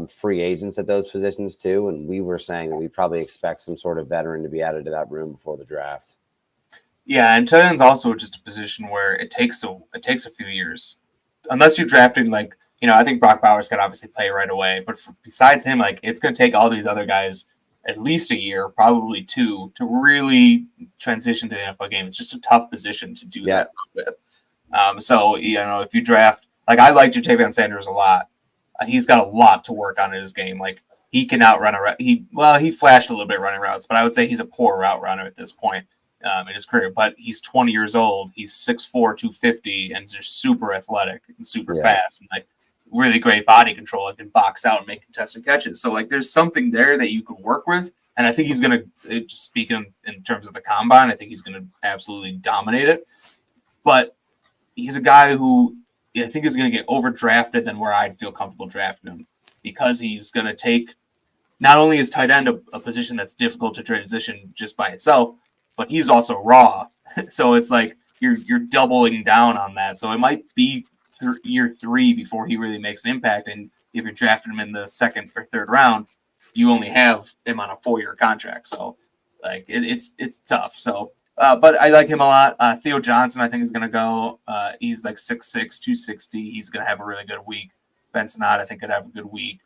free agents at those positions too. And we were saying that we probably expect some sort of veteran to be added to that room before the draft. Yeah, and tight end's also just a position where it takes a few years, unless you're drafting, like, you know, I think Brock Bowers could obviously play right away, but besides him, like, it's going to take all these other guys at least a year, probably 2, to really transition to the NFL game. It's just a tough position to do that with. So, you know, if you draft, like, I like Jatavion Sanders a lot. He's got a lot to work on in his game. Like, he can outrun a route. He flashed a little bit running routes, but I would say he's a poor route runner at this point in his career. But he's 20 years old. He's 6'4", 250, and just super athletic and super fast, and like really great body control. He can box out and make contested catches. So like, there's something there that you can work with, and I think he's gonna, just speaking in terms of the combine, I think he's gonna absolutely dominate it. But he's a guy who I think is gonna get overdrafted than where I'd feel comfortable drafting him, because he's gonna take, not only is tight end a position that's difficult to transition just by itself, but he's also raw. So it's like you're doubling down on that. So it might be year 3 before he really makes an impact. And if you're drafting him in the 2nd or 3rd round, you only have him on a 4-year contract. So like it's tough. So but I like him a lot. Theo Johnson, I think, is going to go. He's like 6'6", 260. He's going to have a really good week. Ben Sinnott, I think, could have a good week.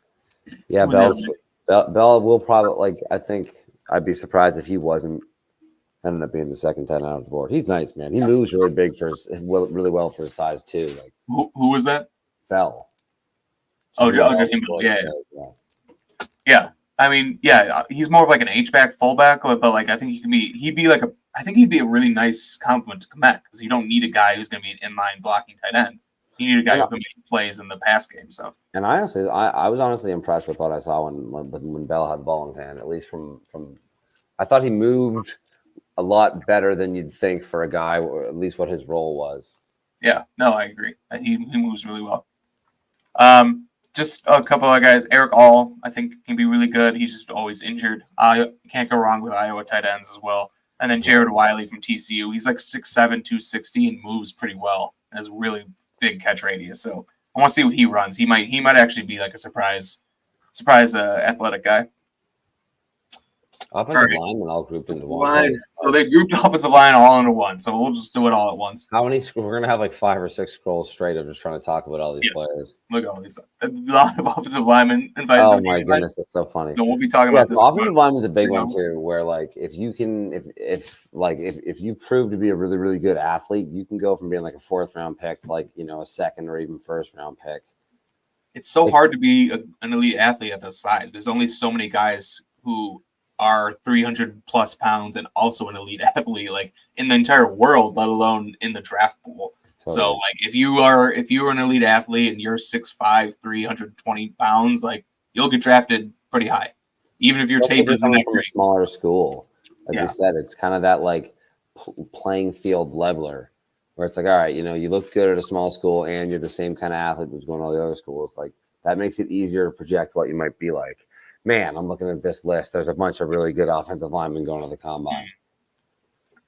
Yeah, Bell will probably, like, I think I'd be surprised if he wasn't ended up being the 2nd tight end on the board. He's nice, man. He moves really big really well for his size too. Like, who was that? Bell. Oh, Jaheim Bell. Yeah. I mean, yeah, he's more of like an H-back fullback, but like I think I think he'd be a really nice complement to Komet because you don't need a guy who's going to be an inline blocking tight end. You need a guy And who can make plays in the pass game. So, and I was honestly impressed with what I saw when Bell had the ball in his hand. At least from I thought he moved a lot better than you'd think for a guy, or at least what his role was. yeah, no, I agree. He moves really well. Just a couple of guys. Eric All, I think, can be really good. He's just always injured. I can't go wrong with Iowa tight ends as well. And then Jared Wiley from TCU. He's like 6'7", 260, and moves pretty well. Has really big catch radius. So I want to see what he runs. He might actually be like a surprise athletic guy. Offensive linemen all grouped into one. Line. So they grouped offensive line all into one. So we'll just do it all at once. How many? We're gonna have like 5 or 6 scrolls straight of just trying to talk about all these players. Look at all these. A lot of offensive linemen invited. Oh my goodness, that's so funny. So we'll be talking about this. Offensive lineman's a big one too. Where like if you prove to be a really really good athlete, you can go from being like a 4th round pick to like a 2nd or even 1st round pick. It's so hard to be an elite athlete at this size. There's only so many guys who are 300 plus pounds and also an elite athlete, like in the entire world, let alone in the draft pool. Totally. So like if you are an elite athlete and you're 6'5", 320 pounds, like you'll get drafted pretty high, even if your tape isn't that great. Smaller school, like you said, it's kind of that like playing field leveler, where it's like, all right, you look good at a small school and you're the same kind of athlete that's going to all the other schools. Like that makes it easier to project what you might be like. Man, I'm looking at this list. There's a bunch of really good offensive linemen going to the combine.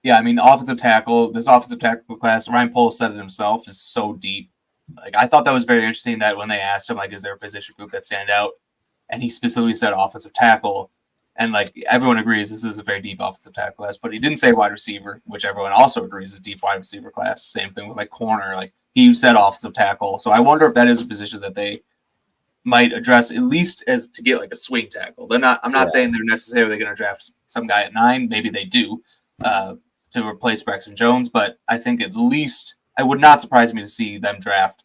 Yeah, I mean, this offensive tackle class, Ryan Poles said it himself, is so deep. Like, I thought that was very interesting that when they asked him, like, is there a position group that stand out? And he specifically said offensive tackle. And, like, everyone agrees this is a very deep offensive tackle class, but he didn't say wide receiver, which everyone also agrees is a deep wide receiver class. Same thing with, like, corner. Like, he said offensive tackle. So I wonder if that is a position that they might address at least as to get like a swing tackle. I'm not saying they're necessarily going to draft some guy at 9. Maybe they do to replace Braxton Jones, but I think at least it would not surprise me to see them draft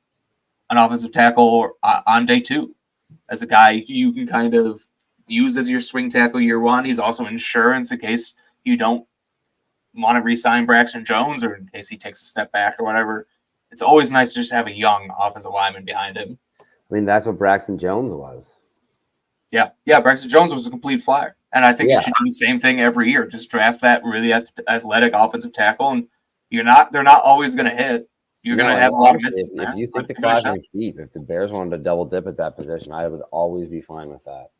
an offensive tackle on day 2 as a guy you can kind of use as your swing tackle year 1. He's also insurance in case you don't want to re-sign Braxton Jones or in case he takes a step back or whatever. It's always nice to just have a young offensive lineman behind him. I mean, that's what Braxton Jones was. Yeah. Braxton Jones was a complete flyer. And I think you should do the same thing every year. Just draft that really athletic offensive tackle, and they're not always going to hit. You're going to have a lot of misses. If you think the class is deep, if the Bears wanted to double dip at that position, I would always be fine with that.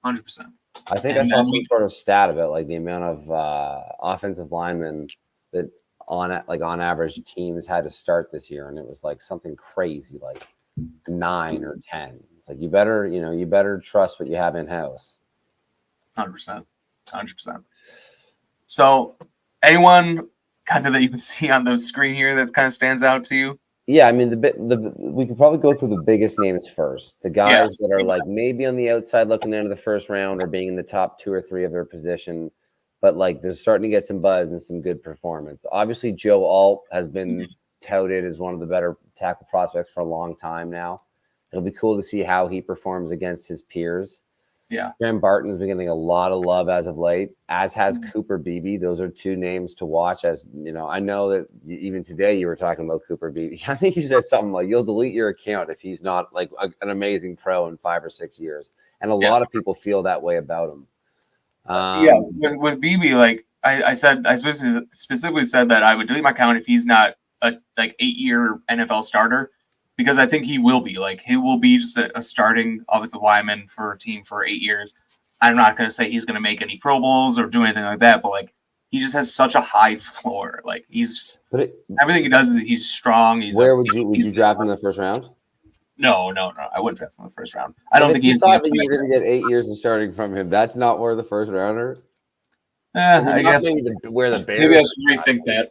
100%. I think I saw some sort of stat about like the amount of offensive linemen that on average teams had to start this year, and it was like something crazy, like 9 or 10. It's like you better trust what you have in house. 100%. So, anyone kind of that you can see on the screen here that kind of stands out to you? Yeah, I mean we could probably go through the biggest names first. The guys that are like maybe on the outside looking into the first round or being in the top 2 or 3 of their position, but like they're starting to get some buzz and some good performance. Obviously, Joe Alt has been touted as one of the better tackle prospects for a long time now. It'll be cool to see how he performs against his peers. Yeah. Graham Barton has been getting a lot of love as of late, as has Cooper Beebe. Those are 2 names to watch. As I know that even today you were talking about Cooper Beebe. I think you said something like you'll delete your account if he's not like an amazing pro in 5 or 6 years. And a lot of people feel that way about him. With Beebe, like I specifically said that I would delete my account if he's not a 8-year NFL starter, because I think he will be. Like, he will be just a starting offensive lineman for a team for 8 years. I'm not going to say he's going to make any Pro Bowls or do anything like that, but like he just has such a high floor. Like everything he does, he's strong. Would you draft him in the first round? No. I wouldn't draft him in the first round. I don't think he's. Thought that you were going to get 8 years of starting from him. That's not worth the first rounder. I guess where the Bears. Maybe I should rethink that.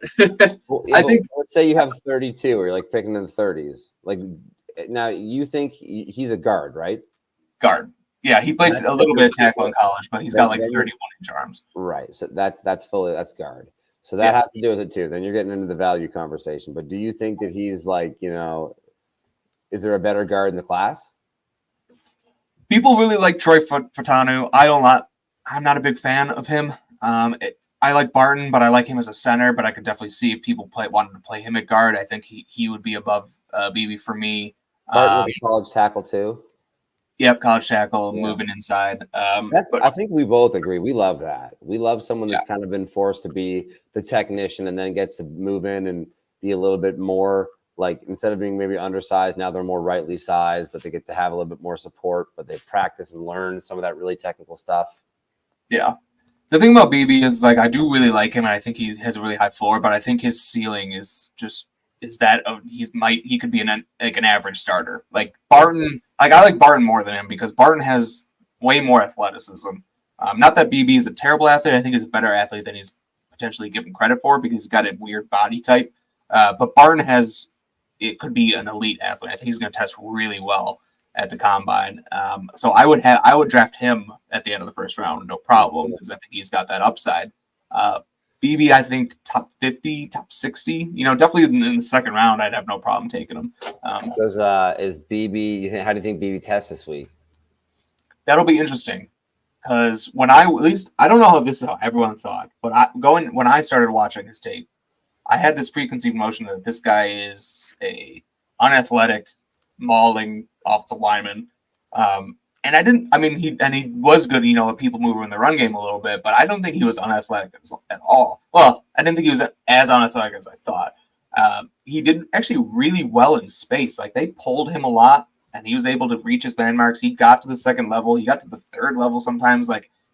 I think. Let's say you have 32, or you're like picking in the 30s. Like now, you think he's a guard, right? Guard. Yeah, he played a little bit of tackle in college, but he's got like 31-inch arms. Right. So that's guard. So that has to do with it too. Then you're getting into the value conversation. But do you think that he's like, is there a better guard in the class? People really like Troy Furtado. I'm not a big fan of him. I like Barton, but I like him as a center. But I could definitely see if people wanted to play him at guard. I think he would be above Beebe for me. Barton was a college tackle too. Yep, college tackle, Yeah. moving inside. But I think we both agree. We love that. We love someone that's Yeah. kind of been forced to be the technician and then gets to move in and be a little bit more like, instead of being maybe undersized, now they're more rightly sized, but they get to have a little bit more support, but they practice and learn some of that really technical stuff. Yeah. The thing about BB is, like, I do really like him, and I think he has a really high floor, but I think his ceiling is that of he could be an average starter. Like Barton, like I like Barton more than him because Barton has way more athleticism. Not that BB is a terrible athlete. I think he's a better athlete than he's potentially given credit for because he's got a weird body type. But Barton could be an elite athlete. I think he's going to test really well at the combine. So I would draft him at the end of the first round, no problem, because I think he's got that upside. BB, I think top 50, top 60. Definitely in the second round, I'd have no problem taking him. Is BB? How do you think BB tests this week? That'll be interesting because I don't know if this is how everyone thought, but when I started watching his tape, I had this preconceived notion that this guy is a unathletic, mauling offensive lineman. And I didn't. I mean, he was good. People moving the run game a little bit, but I don't think he was unathletic at all. Well, I didn't think he was as unathletic as I thought. He did actually really well in space. Like they pulled him a lot, and he was able to reach his landmarks. He got to the second level. He got to the third level sometimes.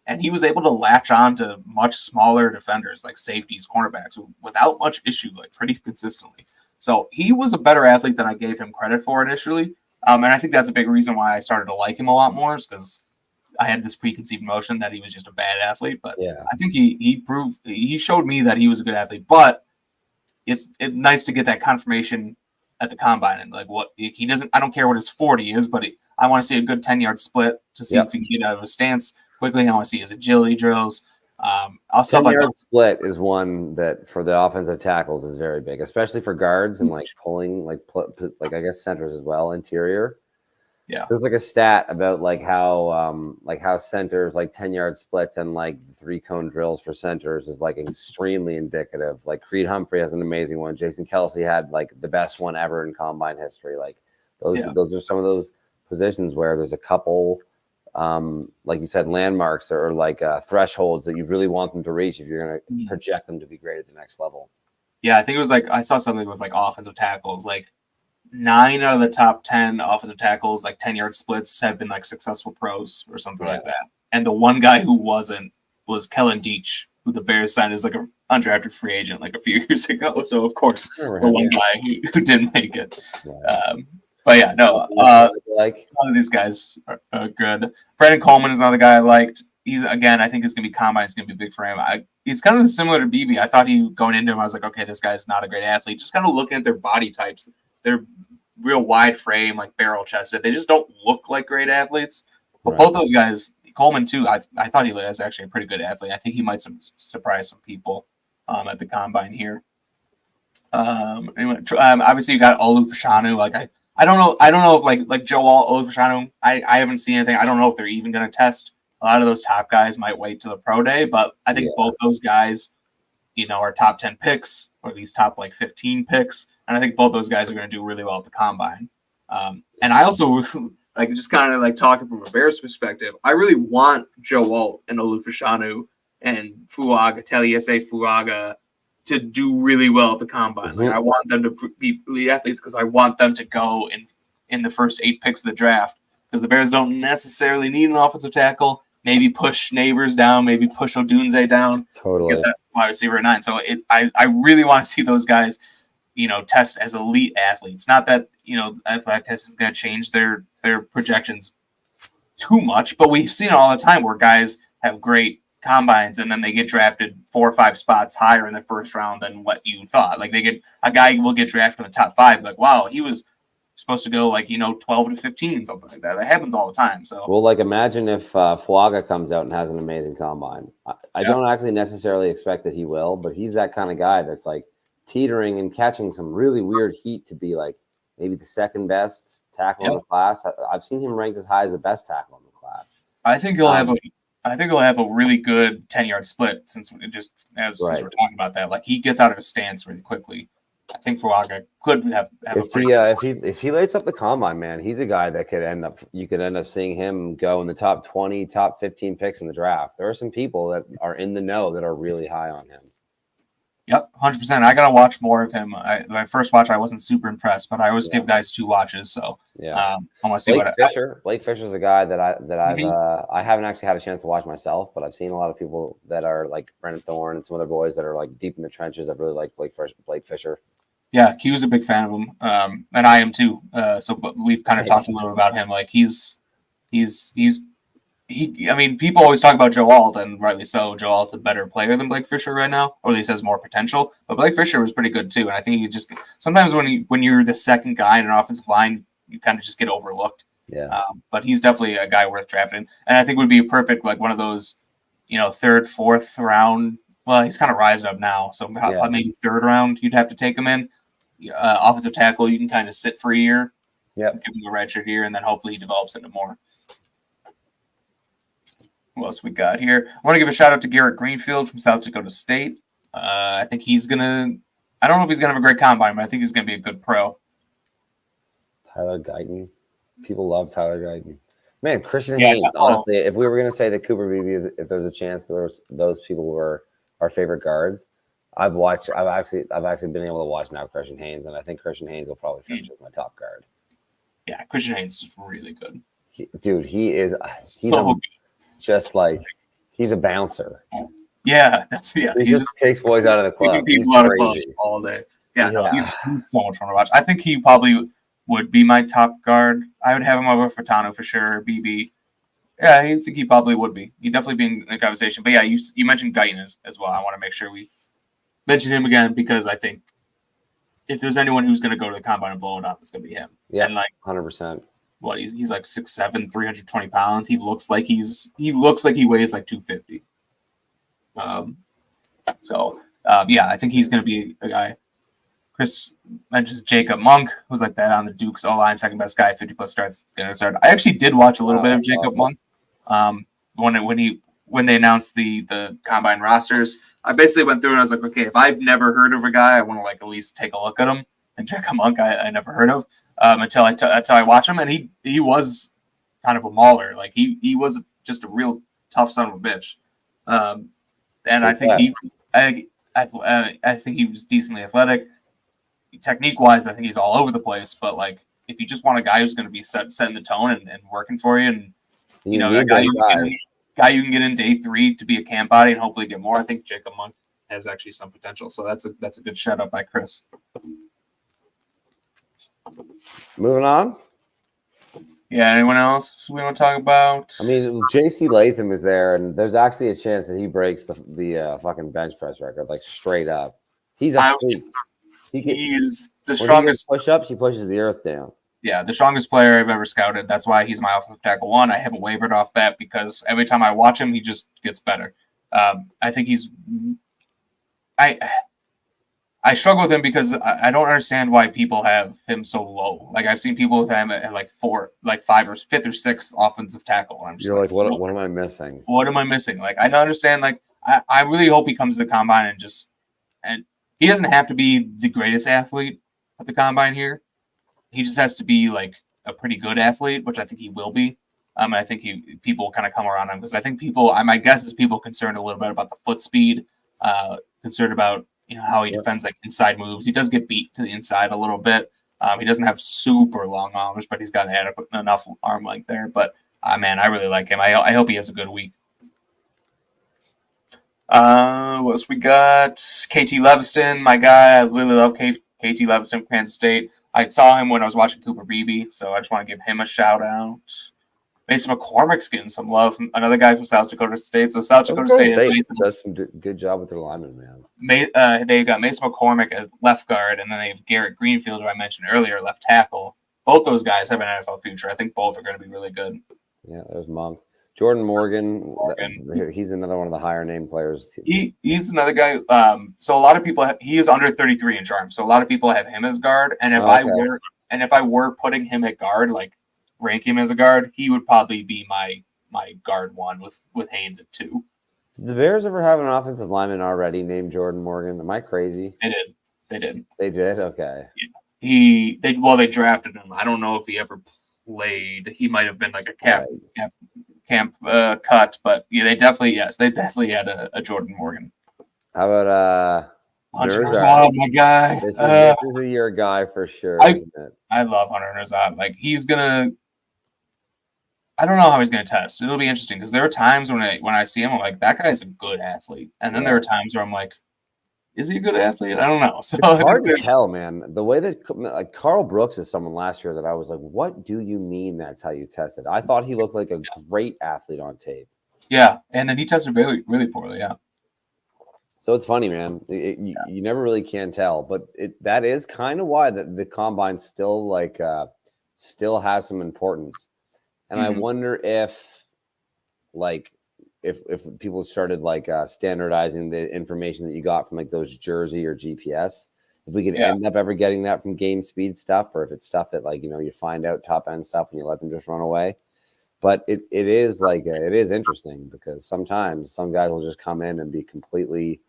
And he was able to latch on to much smaller defenders like safeties, cornerbacks, without much issue, like pretty consistently. So he was a better athlete than I gave him credit for initially. And I think that's a big reason why I started to like him a lot more, is because I had this preconceived notion that he was just a bad athlete. But yeah, I think he showed me that he was a good athlete. But it's nice to get that confirmation at the combine. And like what he doesn't, I don't care what his 40 is, but I want to see a good 10-yard split to see if he can get out of his stance quickly. I want to see his agility drills. 10-yard split is one that for the offensive tackles is very big, especially for guards and like pulling, like I guess centers as well, interior. Yeah, there's like a stat about how centers like 10-yard splits and like 3-cone drills for centers is like extremely indicative. Like Creed Humphrey has an amazing one. Jason Kelsey had like the best one ever in combine history. Like those are some of those positions where there's a couple. Like you said, landmarks or like thresholds that you really want them to reach if you're going to project them to be great at the next level. Yeah, I think it was like I saw something with like offensive tackles. Like 9 out of the top 10 offensive tackles, like 10-yard splits, have been like successful pros or something like that. And the one guy who wasn't was Kellen Deach, who the Bears signed as like an undrafted free agent like a few years ago. So of course, the one guy who didn't make it. But yeah, no, like none of these guys are good. Brandon Coleman is another guy I liked. I think it's going to be combine. It's going to be big for him. He's kind of similar to BB. I thought going into him, I was like, okay, this guy's not a great athlete. Just kind of looking at their body types. They're real wide frame, like barrel chested. They just don't look like great athletes. But both those guys, Coleman too, I thought he was actually a pretty good athlete. I think he might surprise some people at the combine here. Anyway, obviously you got Olu Fashanu. Like I don't know if like Joel Olufashanu, I haven't seen anything. I don't know if they're even going to test. A lot of those top guys might wait to the pro day, but I think both those guys, are top 10 picks or these top like 15 picks. And I think both those guys are going to do really well at the combine. And I also like just kind of like talking from a Bears perspective, I really want Joel and Olufashanu and Taliese Fuaga to do really well at the combine. Like I want them to be elite athletes because I want them to go in the first 8 picks of the draft, because the Bears don't necessarily need an offensive tackle. Maybe push Neighbors down, maybe push Odunze down. Totally. Get that wide receiver at 9. So I really want to see those guys, test as elite athletes. Not that, athletic test is going to change their projections too much, but we've seen it all the time where guys have great combines and then they get drafted 4 or 5 spots higher in the first round than what you thought. Like a guy will get drafted in the top 5, like, wow, he was supposed to go like 12 to 15, something like that. That happens all the time. So well, like imagine if Fuaga comes out and has an amazing combine. I don't actually necessarily expect that he will, but he's that kind of guy that's like teetering and catching some really weird heat to be like maybe the second best tackle in the class. I've seen him ranked as high as the best tackle in the class. I think he'll have a really good 10-yard split since we're talking about that. Like he gets out of his stance really quickly. I think througha could have if he lights up the combine, man, he's a guy that you could end up seeing him go in the top 20, top 15 picks in the draft. There are some people that are in the know that are really high on him. Yep, 100%. I gotta watch more of him. My first watch, I wasn't super impressed, but I always give guys 2 watches. So I want to see Blake Fisher's a guy that I haven't actually had a chance to watch myself, but I've seen a lot of people that are like Brennan Thorne and some other boys that are like deep in the trenches that really like Blake Fisher. Yeah, Q's a big fan of him, and I am too. So we've kind of talked a little about him. Like I mean, people always talk about Joe Alt, and rightly so. Joe Alt's a better player than Blake Fisher right now, or at least has more potential. But Blake Fisher was pretty good too, and I think you just sometimes when you're the second guy in an offensive line, you kind of just get overlooked. Yeah. But he's definitely a guy worth drafting, and I think would be a perfect like one of those, 3rd, 4th round. Well, he's kind of rising up now, so maybe 3rd round you'd have to take him in. Offensive tackle, you can kind of sit for a year, give him a redshirt year, and then hopefully he develops into more. What else we got here? I want to give a shout out to Garrett Greenfield from South Dakota State. I think he's gonna. I don't know if he's gonna have a great combine, but I think he's gonna be a good pro. Tyler Guyton, people love Tyler Guyton. Man, Christian Haynes. Honestly, if we were gonna say that Cooper Beebe, if there's a chance those people were our favorite guards, I've actually been able to watch now Christian Haynes, and I think Christian Haynes will probably finish as my top guard. Yeah, Christian Haynes is really good. He's just like he's a bouncer. Yeah, he just takes boys out of the club. He's crazy all day. Yeah, no, he's so much fun to watch. I think he probably would be my top guard. I would have him over Furtado for sure. BB. Yeah, I think he probably would be. He'd definitely be in the conversation. But yeah, you mentioned Guyton as well. I want to make sure we mention him again because I think if there's anyone who's going to go to the combine and blow it up, it's going to be him. Yeah, and like 100%. What he's like 6'7", 320 pounds. He looks like he weighs like 250. I think he's going to be a guy. Chris mentions Jacob Monk, who's like that on the Dukes O-line, second best guy, 50+ starts. I actually did watch a little bit of Jacob Monk. When they announced the combine rosters, I basically went through and I was like, okay, if I've never heard of a guy, I want to like at least take a look at him. And Jacob Monk, I never heard of until I watch him, and he was kind of a mauler. Like he was just a real tough son of a bitch. And I think I think he was decently athletic. Technique wise, I think he's all over the place. But like, if you just want a guy who's going to be setting the tone and working for you, and a guy you can get in day 3 to be a camp body and hopefully get more, I think Jacob Monk has actually some potential. So that's a good shout out by Chris. Moving on. Yeah, anyone else we want to talk about? I mean, J.C. Latham is there, and there's actually a chance that he breaks the fucking bench press record, like straight up. He's a freak. He's the strongest. Push-ups, he pushes the earth down. Yeah, the strongest player I've ever scouted. That's why he's my offensive tackle 1. I haven't wavered off that because every time I watch him, he just gets better. I think I struggle with him because I don't understand why people have him so low. Like I've seen people with him at like 5th or 5th or 6th offensive tackle. And I'm just what am I missing? What am I missing? Like I don't understand. Like I really hope he comes to the combine and he doesn't have to be the greatest athlete at the combine here. He just has to be like a pretty good athlete, which I think he will be. And I think people kind of come around him because I think my guess is people concerned a little bit about the foot speed, concerned about how he defends like inside moves. He does get beat to the inside a little bit. He doesn't have super long arms, but he's got adequate enough arm length there. But man, I really like him. I hope he has a good week. What else we got? KT Leviston, my guy. I really love KT Leviston from Kansas State. I saw him when I was watching Cooper Beebe, so I just want to give him a shout out. Mason McCormick's getting some love. Another guy from South Dakota State. So South Dakota State does some good job with their linemen, man. They've got Mason McCormick as left guard, and then they have Garrett Greenfield, who I mentioned earlier, left tackle. Both those guys have an NFL future. I think both are going to be really good. Yeah, there's Monk. Jordan Morgan, he's another one of the higher name players. He's another guy. So a lot of people he is under 33 inch arm. So a lot of people have him as guard. And And if I were putting him at guard, like rank him as a guard, he would probably be my guard 1 with Haynes at 2. Did the Bears ever have an offensive lineman already named Jordan Morgan? Am I crazy? They did. They did? Okay. Yeah. They drafted him. I don't know if he ever played. He might have been like a camp cut, but yeah, they definitely had a Jordan Morgan. How about Hunter Herzog, my guy. This is your guy for sure. I love Hunter Herzog. Like he's gonna. I don't know how he's gonna test. It'll be interesting because there are times when I see him, I'm like, that guy's a good athlete, and then there are times where I'm like, is he a good athlete? I don't know. So it's hard to tell, man. The way that like Carl Brooks is someone last year that I was like, what do you mean that's how you tested? I thought he looked like a great athlete on tape. Yeah, and then he tested really, really poorly. Yeah. So it's funny, man. You never really can tell, but that is kind of why the combine still still has some importance. And I wonder if people started standardizing the information that you got from like those jersey or GPS, if we could end up ever getting that from game speed stuff, or if it's stuff that you find out top end stuff and you let them just run away. But it is interesting because sometimes some guys will just come in and be completely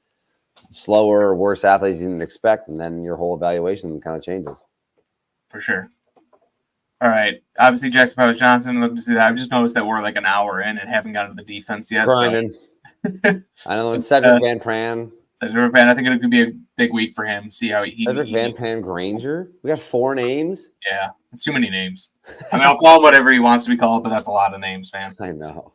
slower or worse athletes you didn't expect, and then your whole evaluation kind of changes. For sure. All right. Obviously, Jackson Powers Johnson. Looking to see that. I've just noticed that we're like an hour in and haven't gotten to the defense yet. Grinding. So. I know. Cedric Van Pran. Cedric Van. I think it could be a big week for him. See how he. Cedric Van Pran Granger. We got 4 names. Yeah, it's too many names. I mean, I'll call him whatever he wants to be called, but that's a lot of names, man. I know.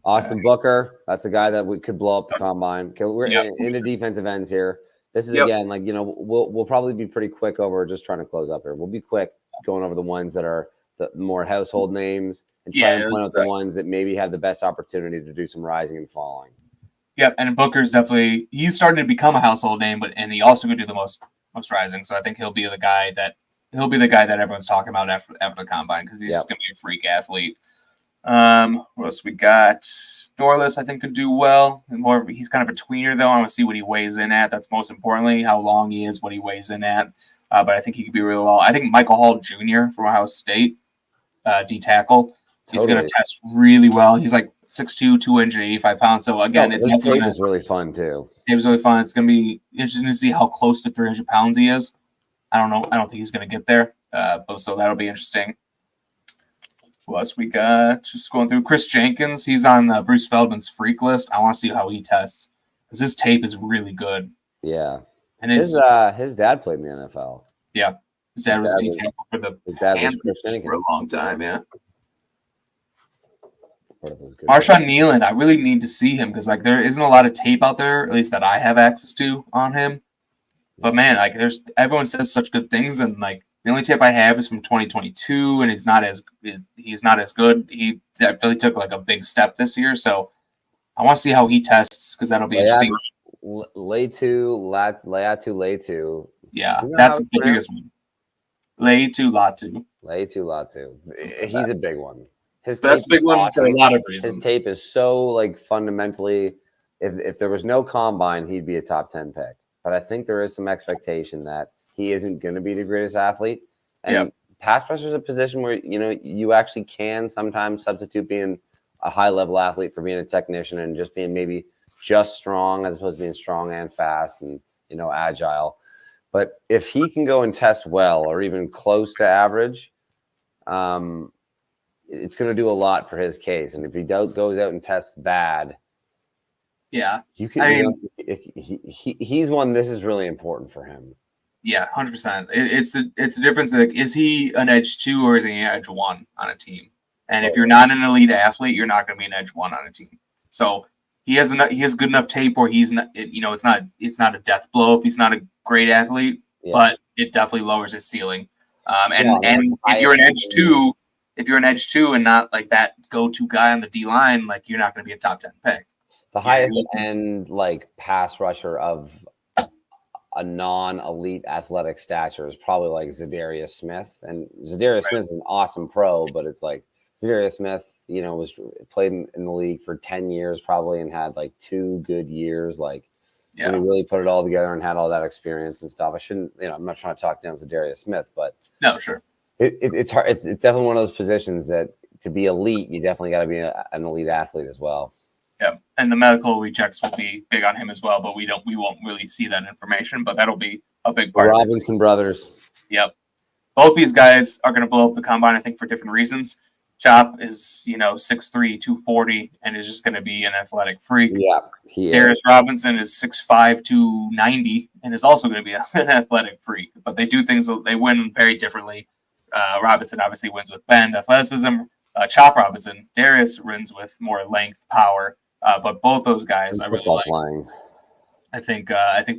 Austin Booker. That's a guy that we could blow up the combine. We're into defensive ends here. This is again we'll probably be pretty quick over just trying to close up here. We'll be quick going over the ones that are the more household names and try and point out the ones that maybe have the best opportunity to do some rising and falling. Yep, and Booker's definitely he's starting to become a household name, and he also could do the most rising. So I think he'll be the guy that everyone's talking about after the combine because he's going to be a freak athlete. What else we got? Dorless, I think, could do well. He's kind of a tweener, though. I want to see what he weighs in at. That's most importantly, how long he is, what he weighs in at. But I think he could be really well. I think Michael Hall Jr. from Ohio State, D tackle, he's going to test really well. He's like 6'2", 285 pounds. So again, his tape is really fun too. It was really fun. It's going to be interesting to see how close to 300 pounds he is. I don't know. I don't think he's going to get there. So that'll be interesting. Who else we got? Just going through Chris Jenkins. He's on Bruce Feldman's freak list. I want to see how he tests because his tape is really good. Yeah. And his dad played in the NFL. Yeah. His dad was a D tackle for the Panthers for a long time, yeah. Marshawn Nealon, I really need to see him because there isn't a lot of tape out there, at least that I have access to on him. But man, everyone says such good things, and the only tape I have is from 2022, and he's not as good. He really took a big step this year, so I want to see how he tests because that'll be interesting. Latu. Yeah, that's the biggest one. Latu. He's a big one. That's a big one for a lot of reasons. His tape is so fundamentally. If there was no combine, he'd be a top 10 pick. But I think there is some expectation that he isn't going to be the greatest athlete. And pass rusher is a position where you actually can sometimes substitute being a high level athlete for being a technician and just being maybe just strong as opposed to being strong and fast and agile. But if he can go and test well or even close to average, it's going to do a lot for his case. And if he goes out and tests bad, you can. He's one. This is really important for him. Yeah, 100%. It's the difference. Is he an edge 2 or is he an edge 1 on a team? And if you're not an elite athlete, you're not going to be an edge 1 on a team. So he has good enough tape where he's not. It's not a death blow if he's not a great athlete, but it definitely lowers his ceiling. And if you're an edge 2, and not that go-to guy on the D line, you're not going to be a top 10 pick. The highest end pass rusher of a non-elite athletic stature is probably Zadarius Smith. And Zadarius Smith is an awesome pro, but it's Zadarius Smith, was played in the league for 10 years probably and had 2 good years. Yeah. when he really put it all together and had all that experience and stuff. I shouldn't, I'm not trying to talk down to Darius Smith, but No, sure. It's hard. It's definitely one of those positions that to be elite, you definitely got to be an elite athlete as well. Yeah, and the medical rechecks will be big on him as well, but we won't really see that information, but that'll be a big part. The Robinson brothers. Yep. Both these guys are going to blow up the combine, I think, for different reasons. Chop is, 6'3", 240, and is just going to be an athletic freak. Yeah, he Darius Robinson is 6'5", 290, and is also going to be an athletic freak. But they do things, they win very differently. Robinson obviously wins with bend, athleticism. Chop Robinson, Darius wins with more length, power. But both those guys, I really like. Flying. I think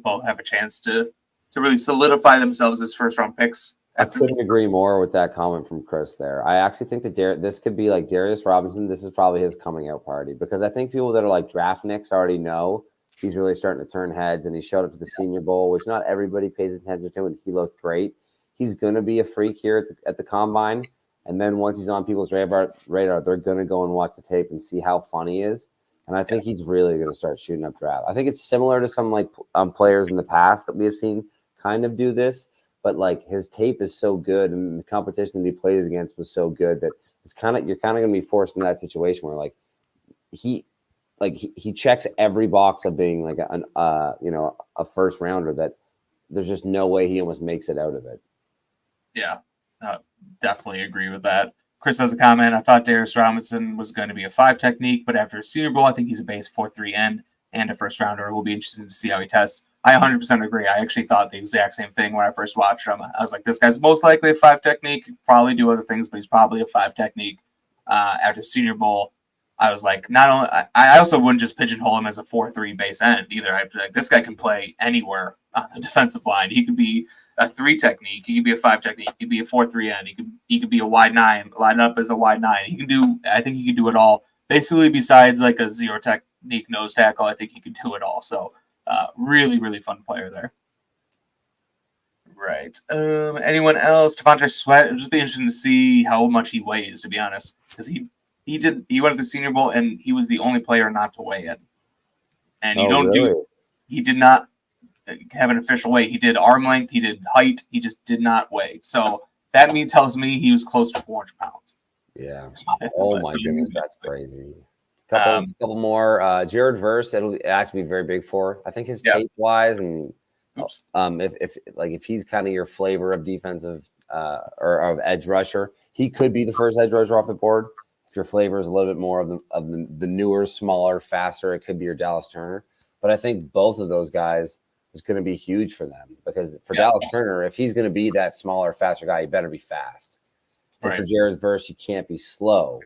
both have a chance to really solidify themselves as first round picks. I couldn't agree more with that comment from Chris there. I actually think that this could be like Darius Robinson. This is probably his coming out party, because I think people that are like draft nicks already know he's really starting to turn heads, and he showed up to the Senior Bowl, which not everybody pays attention to, and he looked great. He's going to be a freak here at the combine, and then once he's on people's radar, they're going to go and watch the tape and see how fun he is. And I think he's really going to start shooting up draft. I think it's similar to some like players in the past that we have seen kind of do this, but like his tape is so good and the competition that he plays against was so good that you're kind of going to be forced into that situation where like he checks every box of being like a first rounder that there's just no way he almost makes it out of it. Yeah, definitely agree with that. Chris has a comment. I thought Darius Robinson was going to be a 5 technique, but after a Senior Bowl, I think he's a base 4.3 end and a first rounder. It will be interesting to see how he tests. I 100% agree. I actually thought the exact same thing when I first watched him. I was like, this guy's most likely a 5 technique. He'd probably do other things, but he's probably a 5 technique. After Senior Bowl, I was like, not only I also wouldn't just pigeonhole him as a 4.3 base end either. I'd be like, this guy can play anywhere on the defensive line. He could be a 3 technique. He could be a 5 technique. He could be a 4.3 end. He could be a wide 9, line up as a wide 9. I think he can do it all. Basically, besides like a 0 technique nose tackle, I think he could do it all. So, really, really fun player there. Right. Anyone else? Devontae Sweat. It'll just be interesting to see how much he weighs, to be honest, because he went to the Senior Bowl and he was the only player not to weigh in. And he did not have an official weight. He did arm length, he did height, he just did not weigh. So that tells me he was close to 400 pounds. Yeah. Oh my goodness, that's crazy. Couple more. Jared Verse, it'll actually be very big for. I think his tape wise, and if he's kind of your flavor of defensive or of edge rusher, he could be the first edge rusher off the board. If your flavor is a little bit more of the newer, smaller, faster, it could be your Dallas Turner. But I think both of those guys is going to be huge for them, because for Dallas Turner, if he's going to be that smaller, faster guy, he better be fast. And for Jared Verse, you can't be slow.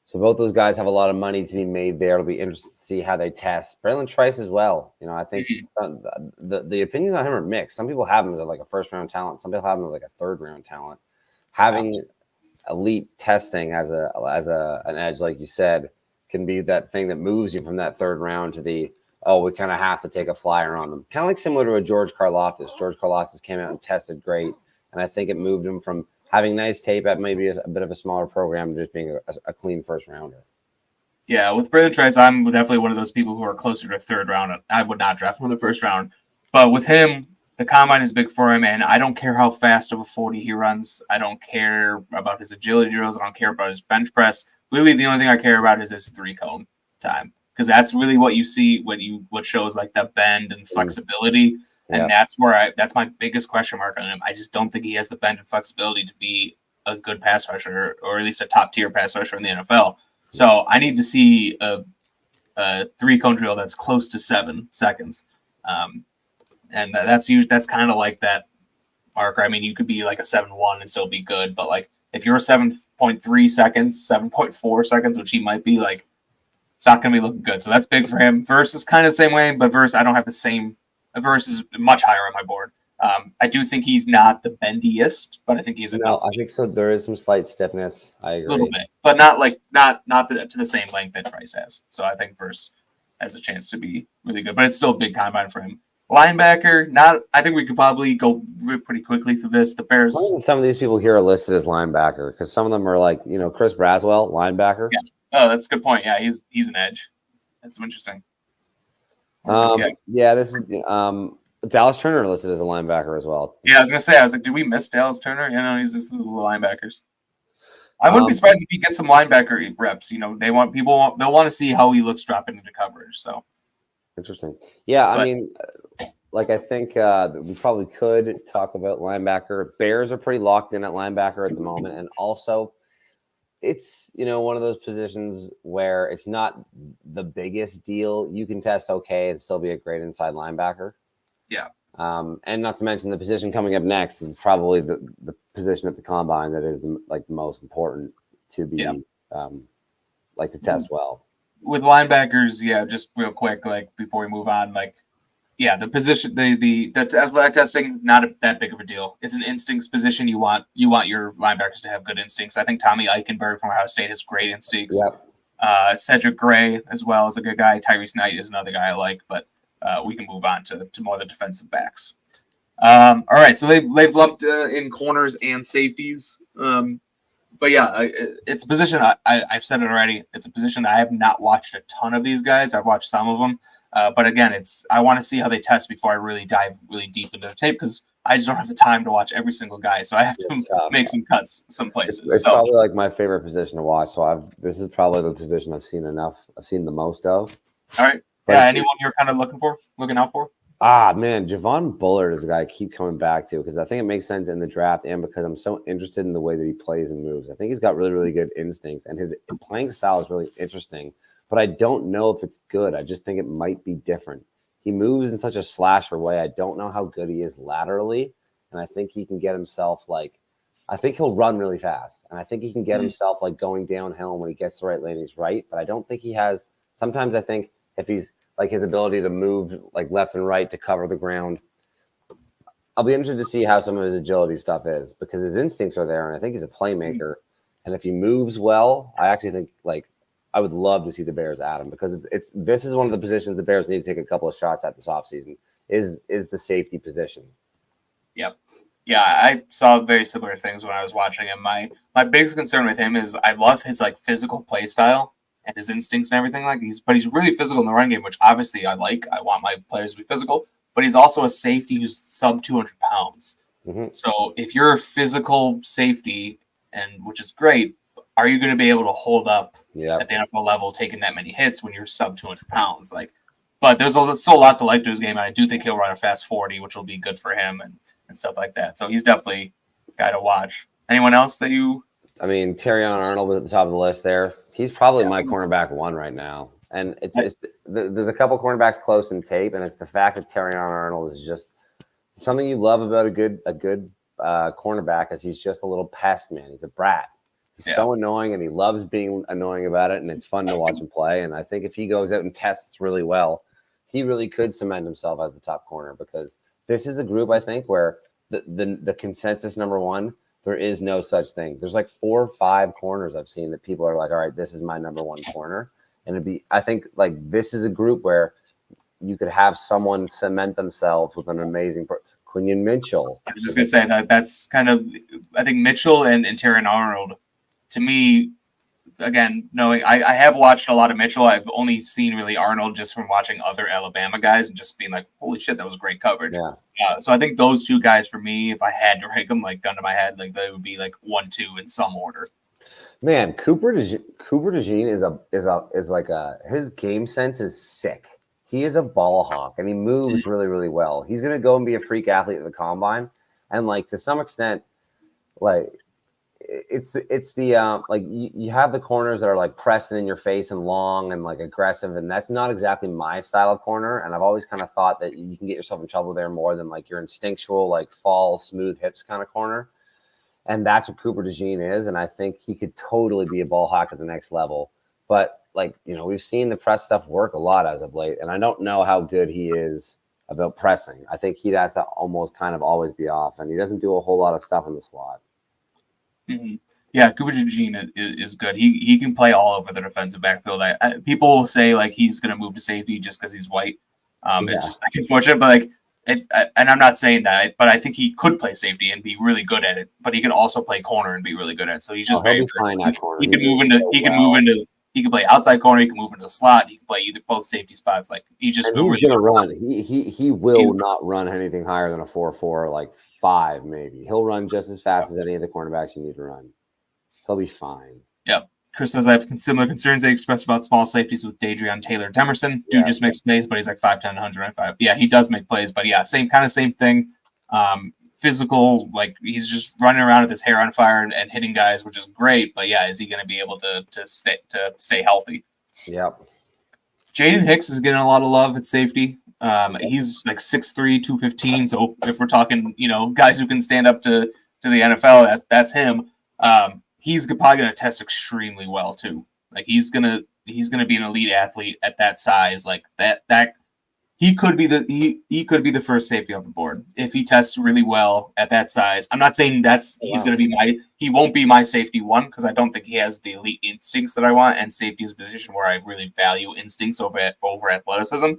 So both those guys have a lot of money to be made there. It'll be interesting to see how they test. Braylon Trice as well. I think the opinions on him are mixed. Some people have him as like a first-round talent. Some people have him as like a third-round talent. Having elite testing as an edge, like you said, can be that thing that moves you from that third round to the we kind of have to take a flyer on them. Kind of like similar to a George Karlaftis. George Karlaftis came out and tested great, and I think it moved him from having nice tape at maybe a bit of a smaller program to just being a clean first rounder. Yeah, with Braylon Trice, I'm definitely one of those people who are closer to third round. I would not draft him in the first round. But with him, the combine is big for him, and I don't care how fast of a 40 he runs. I don't care about his agility drills. I don't care about his bench press. Really, the only thing I care about is his 3-cone time, because that's really what you see what shows like that bend and flexibility. And that's my biggest question mark on him. I just don't think he has the bend and flexibility to be a good pass rusher, or at least a top tier pass rusher in the NFL. So I need to see a 3-cone drill that's close to 7 seconds. And that's kind of like that marker. I mean, you could be like a 7.1 and still be good, but like if you're 7.3 seconds, 7.4 seconds, which he might be, like, it's not going to be looking good. So that's big for him. Verse is kind of the same way, but Verse, I don't have the same. Verse is much higher on my board. I do think he's not the bendiest, but I think he's enough. I think so. There is some slight stiffness. I agree. A little bit, but not to the same length that Trice has. So I think Verse has a chance to be really good, but it's still a big combine for him. Linebacker, I think we could probably go pretty quickly through this. The Bears. Some of these people here are listed as linebacker because some of them are like, Chris Braswell, linebacker. Yeah. Oh, that's a good point. Yeah, he's an edge. That's interesting. Yeah, this is Dallas Turner listed as a linebacker as well. Yeah, I was gonna say, I was like, did we miss Dallas Turner? You know, he's just the linebackers. I wouldn't be surprised if he gets some linebacker reps. You know, they'll want to see how he looks dropping into coverage. So interesting. Yeah, I mean, like I think we probably could talk about linebacker. Bears are pretty locked in at linebacker at the moment, and also it's one of those positions where it's not the biggest deal. You can test okay and still be a great inside linebacker. Yeah. And not to mention the position coming up next is probably the position at the combine that is the most important to be to test well. With linebackers, just real quick, like before we move on, the position, the athletic testing, not that big of a deal. It's an instincts position. You want your linebackers to have good instincts. I think Tommy Eichenberg from Ohio State has great instincts. Yep. Cedric Gray as well is a good guy. Tyrese Knight is another guy I like, but we can move on to more of the defensive backs. All right, so they've lumped in corners and safeties. But yeah, it's a position I've said it already. It's a position that I have not watched a ton of these guys. I've watched some of them. But again, I want to see how they test before I really dive really deep into the tape because I just don't have the time to watch every single guy. So I have to make some cuts some places. It's probably like my favorite position to watch. So this is probably the position I've seen the most of. All right. Yeah. Anyone you're kind of looking out for? Man, Javon Bullard is a guy I keep coming back to because I think it makes sense in the draft and because I'm so interested in the way that he plays and moves. I think he's got really, really good instincts and his playing style is really interesting, but I don't know if it's good. I just think it might be different. He moves in such a slasher way. I don't know how good he is laterally, and I think he can get himself I think he'll run really fast, and I think he can get himself going downhill when he gets the right lane. He's right, but I don't think he has. Sometimes I think if he's his ability to move left and right to cover the ground. I'll be interested to see how some of his agility stuff is because his instincts are there, and I think he's a playmaker. And if he moves well, I actually think I would love to see the Bears at him because this is one of the positions the Bears need to take a couple of shots at this offseason is the safety position. Yep. Yeah, I saw very similar things when I was watching him. My biggest concern with him is I love his physical play style and his instincts and everything but he's really physical in the run game, which obviously I like. I want my players to be physical, but he's also a safety who's sub 200 pounds. Mm-hmm. So if you're a physical safety, and which is great, are you going to be able to hold up at the NFL level taking that many hits when you're sub 200 pounds? But there's still a lot to like to his game, and I do think he'll run a fast 40, which will be good for him and stuff like that. So he's definitely a guy to watch. Anyone else that you? I mean, Terrion Arnold was at the top of the list there. He's probably my cornerback one right now. And there's a couple cornerbacks close in tape, and it's the fact that Terrion Arnold is just something you love about a good cornerback is he's just a little pest, man. He's a brat. He's so annoying, and he loves being annoying about it, and it's fun to watch him play. And I think if he goes out and tests really well, he really could cement himself as the top corner because this is a group, I think, where the consensus number one, there is no such thing. There's 4 or 5 corners I've seen that people are all right, this is my number one corner. And I think this is a group where you could have someone cement themselves with an amazing Quinion Mitchell. I was just going to say that's kind of, I think Mitchell and Terrion Arnold, to me, again, knowing I have watched a lot of Mitchell. I've only seen really Arnold just from watching other Alabama guys and just being holy shit, that was great coverage. Yeah. So I think those two guys for me, if I had to rank them gun to my head, they would be 1, 2 in some order. Man, Cooper DeJean is his game sense is sick. He is a ball hawk and he moves really, really well. He's gonna go and be a freak athlete at the combine, and to some extent, it's the you have the corners that are pressing in your face and long and aggressive, and that's not exactly my style of corner. And I've always kind of thought that you can get yourself in trouble there more than your instinctual fall smooth hips kind of corner. And that's what Cooper DeJean is, and I think he could totally be a ball hawk at the next level. But we've seen the press stuff work a lot as of late, and I don't know how good he is about pressing. I think he has to almost kind of always be off, and he doesn't do a whole lot of stuff in the slot. Mm-hmm. Yeah, Cooper DeJean is good. He can play all over the defensive backfield. People will say he's going to move to safety just because he's white. It's just unfortunate, but and I'm not saying that, but I think he could play safety and be really good at it. But he can also play corner and be really good at it. So he's just very. He can move into He can play outside corner. He can move into the slot. He can play either both safety spots. Like he just and he's gonna run. He will not run anything higher than a 4.4, like 5 maybe. He'll run just as fast as any of the cornerbacks you need to run. He'll be fine. Yep. Chris says I have similar concerns they expressed about small safeties with Dadrian Taylor Demerson. Dude just makes plays, but he's like 5'10", 105. Yeah, he does make plays, but yeah, same thing. Physical, like he's just running around with his hair on fire and hitting guys, which is great. But yeah, is he going to be able to stay healthy? Yep. Jaden Hicks is getting a lot of love at safety. He's like 6'3", 215. So if we're talking, guys who can stand up to the NFL, that's him. He's probably going to test extremely well too. Like he's gonna be an elite athlete at that size. Like that he could be the first safety off the board if he tests really well at that size. I'm not saying he's going to be he won't be my safety one because I don't think he has the elite instincts that I want, and safety is a position where I really value instincts over athleticism.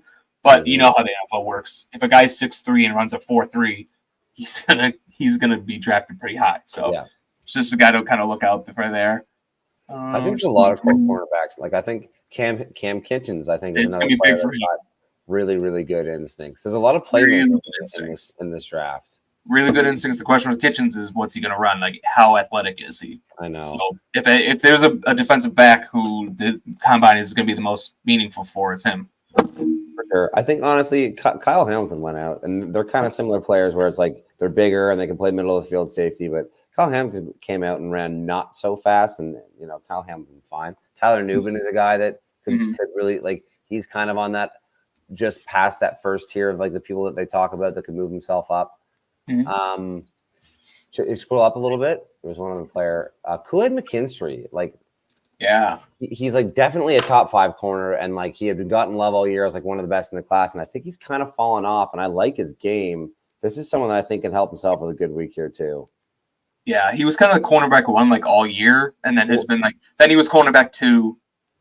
But you know how the NFL works. If a guy's 6'3" and runs a 4.3, he's gonna be drafted pretty high. So it's just a guy to kind of look out for there. I think there's a lot of quick cornerbacks. Like I think Cam Kitchens, I think is another player that's got really, really good instincts. There's a lot of playmakers in this draft. Really good instincts. The question with Kitchens is what's he going to run? Like how athletic is he? I know. So if there's a defensive back who the combine is going to be the most meaningful for, it's him. For sure. I think honestly, Kyle Hamilton went out, and they're kind of similar players where it's like they're bigger and they can play middle of the field safety, but Kyle Hamilton came out and ran not so fast, and Kyle Hamilton's fine. Tyler Nubin is a guy that could really like. He's kind of on that just past that first tier of like the people that they talk about that could move himself up. Scroll up a little bit. There's one other player, Kool-Aid McKinstry. Like, yeah, he's like definitely a top 5 corner, and like he had been gotten love all year as like one of the best in the class, and I think he's kind of fallen off. And I like his game. This is someone that I think can help himself with a good week here too. Yeah, he was kind of the cornerback 1 like all year, and then has been like then he was cornerback 2.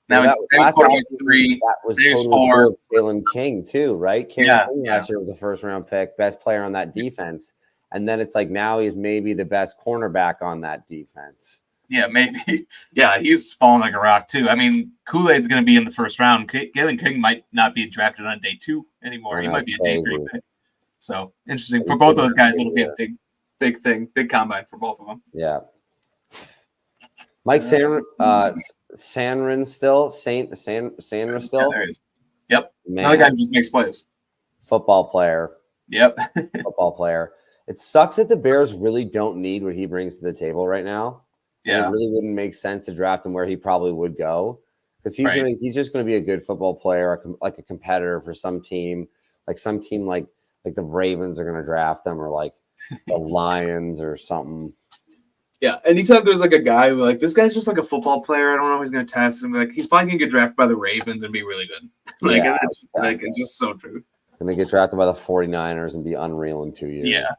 Now he's cornerback 3. That was totally 4. Kalen King too, right? King last year was a first-round pick, best player on that defense, and then it's like now he's maybe the best cornerback on that defense. Yeah, maybe. Yeah, he's falling like a rock too. I mean, Kool-Aid's going to be in the first round. Kalen King might not be drafted on day 2 anymore. He might be a day 3 pick. So interesting for both those guys. It'll be a big thing, big combine for both of them. Yeah. Mike Sanrin still. Yep. Man. Another guy who just makes plays. Football player. Yep. Football player. It sucks that the Bears really don't need what he brings to the table right now. Yeah. It really wouldn't make sense to draft him where he probably would go because he's just going to be a good football player, like a competitor for some team, like the Ravens are going to draft him or like the Lions or something. Yeah, anytime there's like a guy who like this guy's just like a football player, I don't know if he's going to test him. Like he's probably going to get drafted by the Ravens and be really good. It's just so true. Going to get drafted by the 49ers and be unreal in 2 years. Yeah.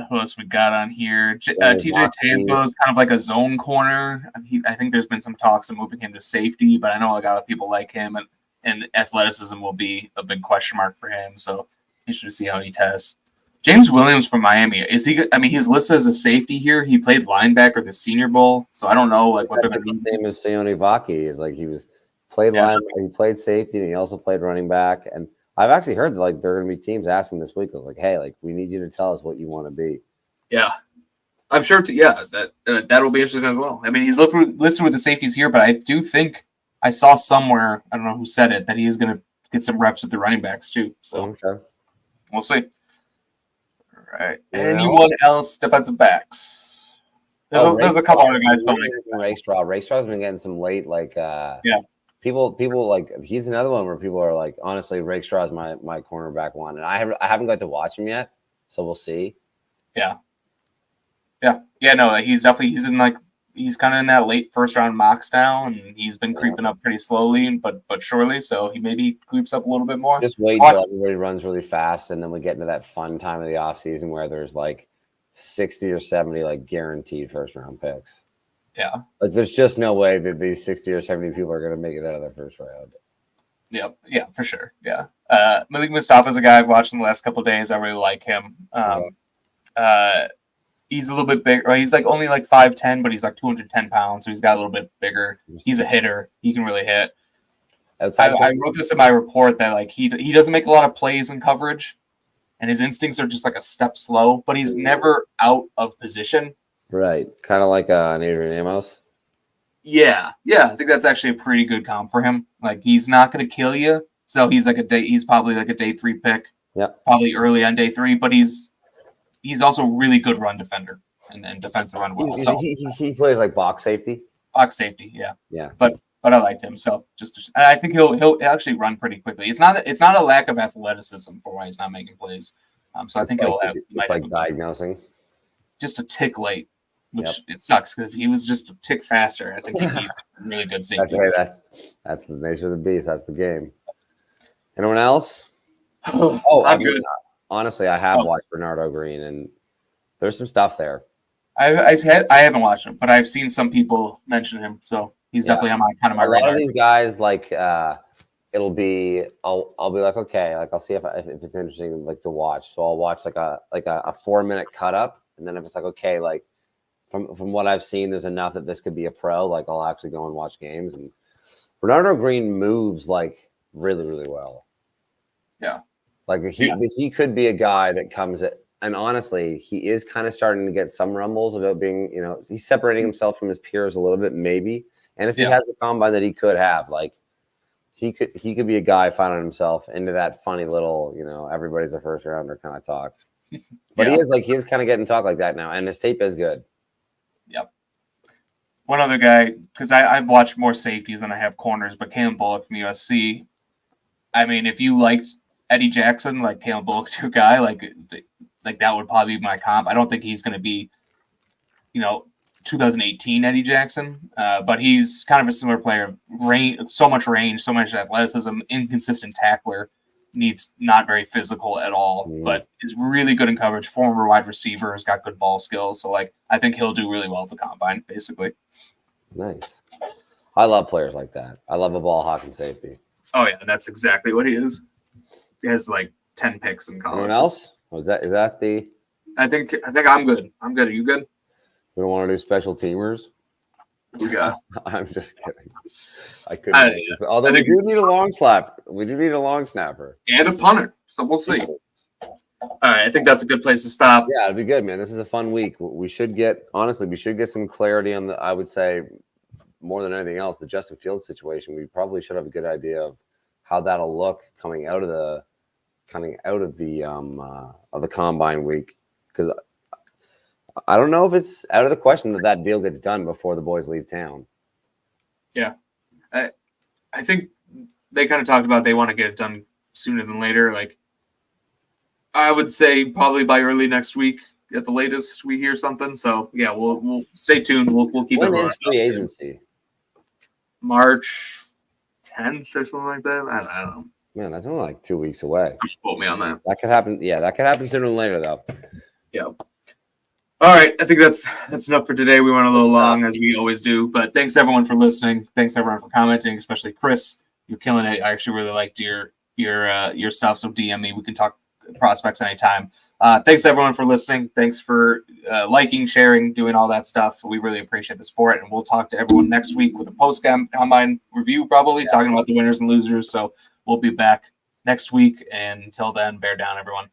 Who else we got on here? TJ Tampa is kind of like a zone corner. I think there's been some talks of moving him to safety, but I know a lot of people like him, and athleticism will be a big question mark for him. So interested to see how he tests. James Williams from Miami. Is he? I mean, he's listed as a safety here. He played linebacker the Senior Bowl, so I don't know what they're going to do. Same as Sione Vaki is like he played linebacker, he played safety, and he also played running back. And I've actually heard that like there are going to be teams asking this week. I was like, hey, like we need you to tell us what you want to be. Yeah, I'm sure. That'll be interesting as well. I mean, he's listed with the safeties here, but I do think I saw somewhere, I don't know who said it, that he is going to get some reps with the running backs too. So we'll see. All right. Anyone else? Defensive backs. There's a couple other guys. Raystra's been getting some late People like he's another one where people are like, honestly, Rakestraw is my cornerback 1, and I haven't got to watch him yet, so we'll see. Yeah. No, he's kind of in that late first round mocks now, and he's been creeping up pretty slowly, but surely. So he maybe creeps up a little bit more. Just wait until everybody runs really fast, and then we get into that fun time of the offseason where there's like 60 or 70 like guaranteed first round picks. Yeah. Like there's just no way that these 60 or 70 people are going to make it out of their first round. Yep. Yeah, for sure. Yeah. Malik Mustafa's a guy I've watched in the last couple of days. I really like him. he's a little bit bigger. Or he's like only like 5'10", but he's like 210 pounds, so he's got a little bit bigger. He's a hitter. He can really hit. I wrote this in my report that like he doesn't make a lot of plays in coverage, and his instincts are just like a step slow, but he's never out of position. Right, kind of like an Adrian Amos. Yeah, I think that's actually a pretty good comp for him. Like he's not going to kill you, so he's probably like a day 3 pick. Yeah, probably early on day 3, but he's also really good run defender and defensive run well. So he plays like box safety. Box safety, yeah. But I liked him. So and I think he'll actually run pretty quickly. It's not a lack of athleticism for why he's not making plays. So I think he'll have. It's like diagnosing. Just a tick late, which it sucks because if he was just a tick faster, I think he'd be really good safety. That's the nature of the beast. That's the game. Anyone else? I'm good. Honestly, I have watched Bernardo Green, and there's some stuff there. I haven't watched him, but I've seen some people mention him, so he's definitely on my radar. A lot of these guys, like, it'll be I'll be like, okay, like I'll see if it's interesting, like to watch. So I'll watch like a 4-minute cut up, and then if it's like, okay, like from what I've seen, there's enough that this could be a pro. Like I'll actually go and watch games. And Bernardo Green moves like really, really well. Yeah. Like he could be a guy that comes at, and honestly, he is kind of starting to get some rumbles about being, he's separating himself from his peers a little bit, maybe. And if he has the combine that he could have, like he could be a guy finding himself into that funny little, everybody's a first rounder kind of talk. But he is kind of getting talk like that now, and his tape is good. Yep. One other guy, because I've watched more safeties than I have corners, but Caleb Bullock from USC. I mean, if you liked Eddie Jackson, like Caleb Bullock's your guy, like that would probably be my comp. I don't think he's going to be, 2018 Eddie Jackson, but he's kind of a similar player. So much range, so much athleticism, inconsistent tackler, needs not very physical at all, but is really good in coverage. Former wide receiver, has got good ball skills. So, like, I think he'll do really well at the combine, basically. Nice. I love players like that. I love a ball hawking safety. Oh yeah, that's exactly what he is. He has like 10 picks in college. Anyone else? Is that the? I think I'm good. I'm good. Are you good? We don't want to do special teamers. We got. I'm just kidding. I couldn't. Although we do need a long slap. We do need a long snapper and a punter. So we'll see. All right, I think that's a good place to stop. Yeah, it'll be good, man. This is a fun week. We should get some clarity on I would say, more than anything else, the Justin Fields situation. We probably should have a good idea of how that'll look coming out of the combine week, because I don't know if it's out of the question that deal gets done before the boys leave town. Yeah, I think they kind of talked about they want to get it done sooner than later. Like, I would say probably by early next week at the latest we hear something. So yeah, we'll stay tuned. We'll keep it. When is free agency? March 10th or something like that. I don't know. Man, that's only like 2 weeks away. Quote me on that. That could happen. Yeah, that could happen sooner than later, though. Yeah. All right. I think that's enough for today. We went a little long, as we always do. But thanks everyone for listening. Thanks everyone for commenting, especially Chris. You're killing it. I actually really liked your stuff. So DM me. We can talk prospects anytime. Thanks everyone for listening. Thanks for liking, sharing, doing all that stuff. We really appreciate the support, and we'll talk to everyone next week with a post-combine review, probably talking about the winners and losers. So we'll be back next week, and until then, bear down, everyone.